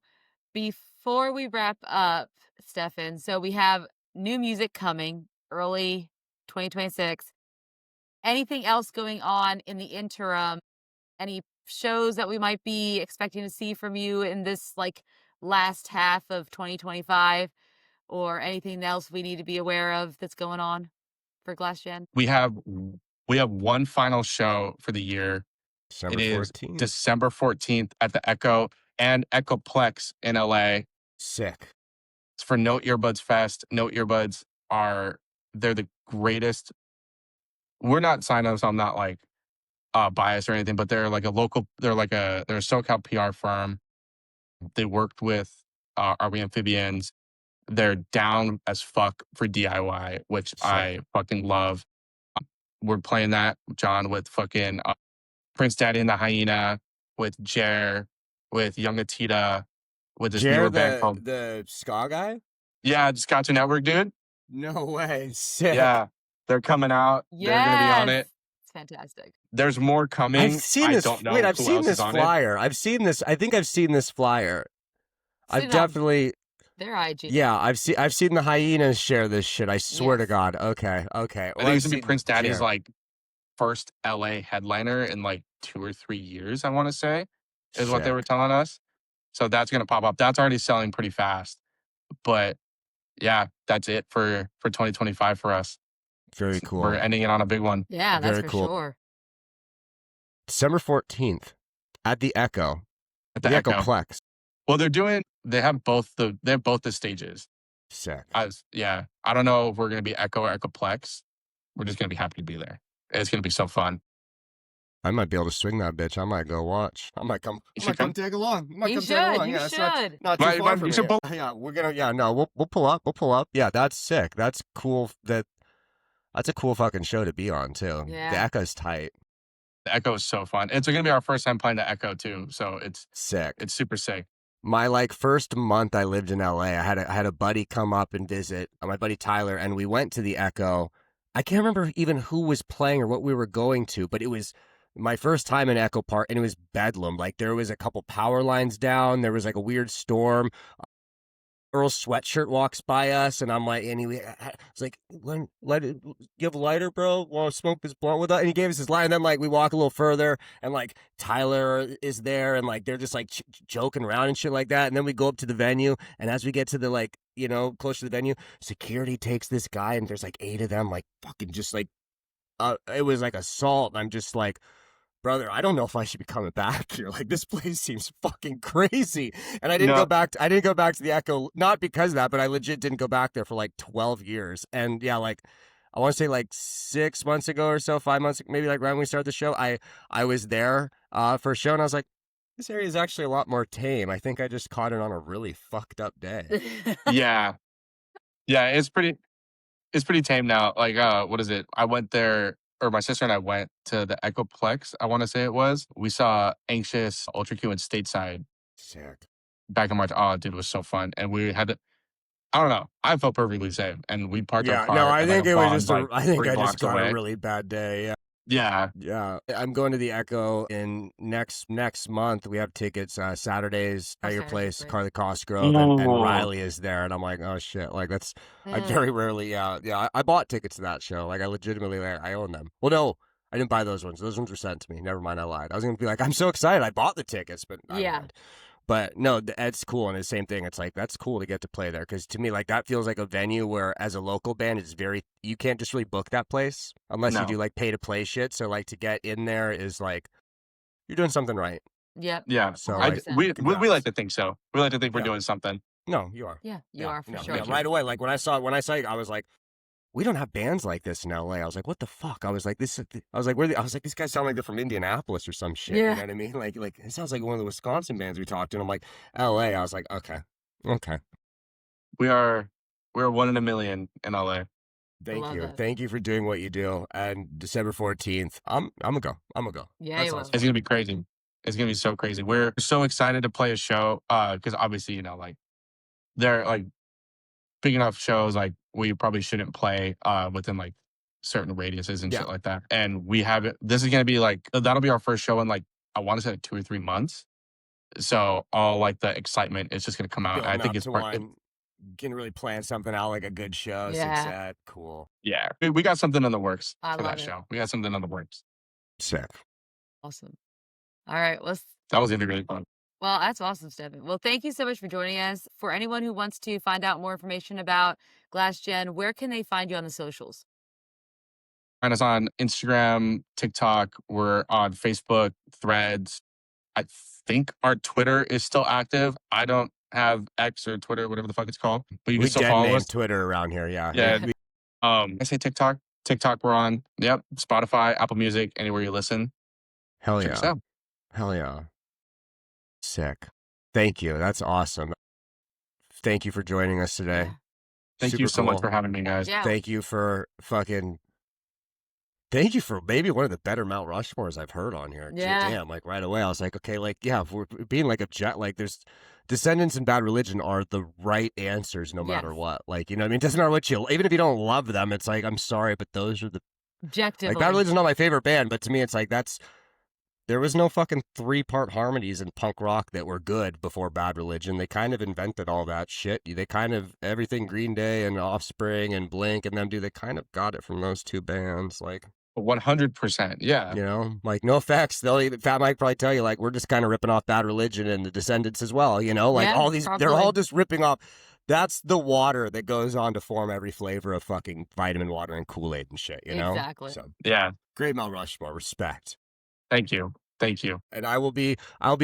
Speaker 1: before we wrap up, Stefan, so we have new music coming early 2026. Anything else going on in the interim? Any shows that we might be expecting to see from you in this like last half of 2025, or anything else we need to be aware of that's going on for Glass Gen?
Speaker 3: We have one final show for the year.
Speaker 2: December
Speaker 3: It is
Speaker 2: 14th.
Speaker 3: December 14th at the Echo and Echoplex in LA.
Speaker 2: Sick.
Speaker 3: It's for No Earbuds Fest. No Earbuds they're the greatest. We're not signed up, so I'm not like biased or anything, but they're like a SoCal PR firm. They worked with Are We Amphibians. They're down as fuck for DIY, which
Speaker 2: Sick.
Speaker 3: I fucking love. We're playing that, John, with fucking Prince Daddy and the Hyena, with Jer, with Young Atita, with this newer band called
Speaker 2: the ska guy?
Speaker 3: Yeah, Scott Network, dude.
Speaker 2: No way. Sick.
Speaker 3: Yeah, they're coming out.
Speaker 1: Yes.
Speaker 3: They're gonna be on it.
Speaker 1: It's fantastic.
Speaker 3: There's more coming.
Speaker 2: I've seen
Speaker 3: I
Speaker 2: this.
Speaker 3: don't know
Speaker 2: Wait, I've
Speaker 3: who
Speaker 2: seen
Speaker 3: else
Speaker 2: this
Speaker 3: is on it.
Speaker 2: flyer. I've seen this. I think I've seen this flyer.
Speaker 1: Seen
Speaker 2: I've
Speaker 1: it on
Speaker 2: definitely.
Speaker 1: their IG.
Speaker 2: Yeah, I've seen the Hyenas share this shit. I swear to
Speaker 1: Yes.
Speaker 2: God. Okay.
Speaker 3: I think it's gonna be Prince Daddy's like first LA headliner in like 2 or 3 years, I want to say, is what they were telling us. So that's gonna pop up. That's already selling pretty fast. But yeah, that's it for 2025 for us.
Speaker 2: Very cool.
Speaker 3: We're ending it on a big one.
Speaker 1: Yeah, that's
Speaker 2: Very
Speaker 1: for
Speaker 2: cool.
Speaker 1: sure.
Speaker 2: December 14th at the Echo.
Speaker 3: At the Echo.
Speaker 2: Echoplex.
Speaker 3: Well, they have both the stages.
Speaker 2: Sick.
Speaker 3: I don't know if we're gonna be Echo or Echoplex. We're just gonna be happy to be there. It's gonna be so fun.
Speaker 2: I might be able to swing that bitch. I might go watch. I might come.
Speaker 3: You
Speaker 2: I
Speaker 3: should
Speaker 2: might come
Speaker 3: come.
Speaker 2: tag along. I might
Speaker 1: You
Speaker 2: come tag
Speaker 1: should.
Speaker 2: along.
Speaker 1: You
Speaker 2: Yeah, it's
Speaker 1: should.
Speaker 2: not too
Speaker 3: Right,
Speaker 2: far
Speaker 3: right,
Speaker 2: from
Speaker 3: you should
Speaker 2: me.
Speaker 3: pull.
Speaker 2: Yeah, we're gonna. Yeah, no, we'll pull up. We'll pull up. Yeah, that's sick. That's cool. That's a cool fucking show to be on too. The
Speaker 1: Yeah.
Speaker 2: Echo's tight.
Speaker 3: The Echo is so fun. It's gonna be our first time playing the Echo too, so it's
Speaker 2: Sick.
Speaker 3: super sick.
Speaker 2: My like first month I lived in LA, I had a buddy come up and visit, my buddy Tyler, and we went to the Echo. I can't remember even who was playing or what we were going to, but it was my first time in Echo Park, and it was bedlam. Like there was a couple power lines down, there was like a weird storm. Earl's sweatshirt walks by us, and I'm like, and he was like, "Let it, give a lighter, bro. Want to smoke this blunt with us?" And he gave us his light. And then like we walk a little further, and like Tyler is there, and like they're just like joking around and shit like that. And then we go up to the venue, and as we get to the like close to the venue, security takes this guy, and there's like 8 of them, like fucking just like it was like assault. And I'm just like, brother, I don't know if I should be coming back here. Like this place seems fucking crazy. And I didn't
Speaker 3: No.
Speaker 2: go back. I didn't go back to the Echo, not because of that, but I legit didn't go back there for like 12 years. And yeah, like I want to say like 6 months ago or so, 5 months, maybe like right when we started the show, I was there for a show, and I was like, this area is actually a lot more tame. I think I just caught it on a really fucked up day.
Speaker 3: Yeah, yeah, it's pretty tame now. Like, what is it? I went there, or my sister and I went to the Echoplex, I want to say it was. We saw Anxious, Ultra Q, and Stateside
Speaker 2: Sick.
Speaker 3: back in March. Oh, dude, it was so fun. And we had to, I don't know, I felt perfectly safe. And we parked our
Speaker 2: Yeah,
Speaker 3: car.
Speaker 2: no, I
Speaker 3: at,
Speaker 2: think
Speaker 3: like,
Speaker 2: it was
Speaker 3: bond,
Speaker 2: just
Speaker 3: like,
Speaker 2: I think
Speaker 3: 3
Speaker 2: I just
Speaker 3: blocks
Speaker 2: got
Speaker 3: away.
Speaker 2: a really bad day. Yeah.
Speaker 3: Yeah.
Speaker 2: Yeah, I'm going to the Echo in next month. We have tickets Saturdays at your
Speaker 1: Okay,
Speaker 2: place,
Speaker 1: great.
Speaker 2: Carly Cosgrove, and
Speaker 3: Ooh.
Speaker 2: Riley is there, and I'm like, oh shit, like that's I
Speaker 1: Mm.
Speaker 2: very rarely, yeah, I bought tickets to that show, like I legitimately, like, I own them. Well, no, I didn't buy those ones. Those ones were sent to me. Never mind, I lied. I was gonna be like, I'm so excited, I bought the tickets, but I
Speaker 1: Yeah.
Speaker 2: lied. But no, it's cool, and the same thing. It's like that's cool to get to play there, because to me, like that feels like a venue where, as a local band, it's very you can't just really book that place unless you
Speaker 3: No.
Speaker 2: do like pay to play shit. So like to get in there is like you're doing something right.
Speaker 1: Yep.
Speaker 3: Yeah.
Speaker 2: So
Speaker 3: I,
Speaker 2: like,
Speaker 1: 100%.
Speaker 3: we
Speaker 2: congrats.
Speaker 3: like to think so. We like to think we're
Speaker 2: Yeah.
Speaker 3: doing something.
Speaker 2: No, you are.
Speaker 1: Yeah, you
Speaker 2: Yeah,
Speaker 1: are for
Speaker 2: no,
Speaker 1: sure.
Speaker 2: yeah, right away. Like when I saw you, I was like, we don't have bands like this in LA. I was like, what the fuck? I was like, these guys sound like they're from Indianapolis or some shit.
Speaker 1: Yeah.
Speaker 2: You know what I mean? Like it sounds like one of the Wisconsin bands we talked to. And I'm like, LA. I was like, okay.
Speaker 3: We're 1 in a million in LA.
Speaker 2: Thank
Speaker 1: Love
Speaker 2: you.
Speaker 1: it.
Speaker 2: Thank you for doing what you do. And December 14th, I'm gonna go.
Speaker 1: Yeah,
Speaker 2: That
Speaker 1: you
Speaker 2: sounds
Speaker 1: will.
Speaker 3: It's gonna be crazy. It's gonna be so crazy. We're so excited to play a show. Because obviously, like they're like big enough shows like we probably shouldn't play within like certain radiuses and
Speaker 2: Yeah.
Speaker 3: shit like that. And we have it. This is gonna be like that'll be our first show in like I want to say like 2 or 3 months. So all like the excitement is just gonna come out. And I
Speaker 2: building
Speaker 3: think
Speaker 2: up
Speaker 3: it's
Speaker 2: to
Speaker 3: part.
Speaker 2: one. Can really plan something out like a good show.
Speaker 1: Yeah.
Speaker 2: Success. Cool.
Speaker 3: Yeah, we got something in the works
Speaker 1: I
Speaker 3: for
Speaker 1: love
Speaker 3: that
Speaker 1: it.
Speaker 3: show. We got something in the works.
Speaker 2: Sick.
Speaker 1: Awesome. All right.
Speaker 3: That was gonna be really fun.
Speaker 1: Well, that's awesome, Stephen. Well, thank you so much for joining us. For anyone who wants to find out more information about GlassGen, where can they find you on the socials?
Speaker 3: Find us on Instagram, TikTok. We're on Facebook, Threads. I think our Twitter is still active. I don't have X or Twitter, whatever the fuck it's called, but you can
Speaker 2: We
Speaker 3: still
Speaker 2: dead
Speaker 3: follow
Speaker 2: name
Speaker 3: us.
Speaker 2: Twitter around here. Yeah.
Speaker 3: Yeah. I say TikTok. TikTok, we're on. Yep. Spotify, Apple Music, anywhere you listen.
Speaker 2: Hell
Speaker 3: Check us
Speaker 2: yeah.
Speaker 3: out.
Speaker 2: Hell yeah. Sick. Thank you. That's awesome. Thank you for joining us today.
Speaker 1: Yeah.
Speaker 3: Thank
Speaker 2: Super
Speaker 3: you so much
Speaker 2: cool.
Speaker 3: for having me, guys.
Speaker 1: Yeah.
Speaker 2: Thank you for Thank you for maybe one of the better Mount Rushmores I've heard on here.
Speaker 1: Yeah.
Speaker 2: Damn, like right away, I was like, okay, like, yeah, if we're being like like there's Descendants and Bad Religion are the right answers no matter
Speaker 1: Yes.
Speaker 2: what. Like, you know what I mean? It doesn't matter what you, even if you don't love them, it's like, I'm sorry, but those are the,
Speaker 1: Objectively.
Speaker 2: like, Bad Religion's not my favorite band, but to me, it's like, there was no fucking 3-part harmonies in punk rock that were good before Bad Religion. They kind of invented all that shit. They kind of, everything Green Day and Offspring and Blink and them do, they kind of got it from those 2 bands. Like,
Speaker 3: 100%. Yeah.
Speaker 2: you know, like no effects. Fat Mike probably tell you, like, we're just kind of ripping off Bad Religion and the Descendants as well. You know, like
Speaker 1: Yeah,
Speaker 2: all these, they're
Speaker 1: probably.
Speaker 2: all just ripping off. That's the water that goes on to form every flavor of fucking vitamin water and Kool-Aid and shit, you know?
Speaker 1: Exactly.
Speaker 2: So
Speaker 3: Yeah.
Speaker 2: great Mount Rushmore, respect.
Speaker 3: Thank you. Thank you.
Speaker 2: And I'll be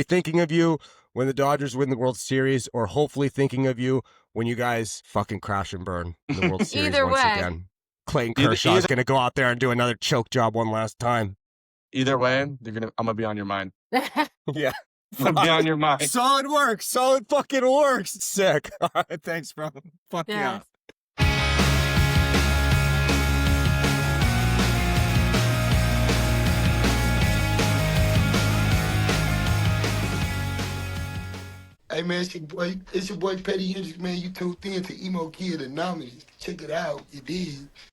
Speaker 2: thinking of you when the Dodgers win the World Series, or hopefully thinking of you when you guys fucking crash and burn in the World Series
Speaker 1: Either
Speaker 2: once
Speaker 1: way.
Speaker 2: again. Clayton
Speaker 3: Either-
Speaker 2: Kershaw's going to go out there and do another choke job one last time.
Speaker 3: Either way, I'm gonna be on your mind.
Speaker 2: Yeah.
Speaker 3: I'm gonna be on your mind.
Speaker 2: Solid work. Solid fucking work. Sick. All right, thanks, bro. Fuck yeah.
Speaker 1: Yes.
Speaker 4: Hey man, it's your boy Petty Hendrix, man. You tuned in to Emo Kid Anomalies. Check it out, you did.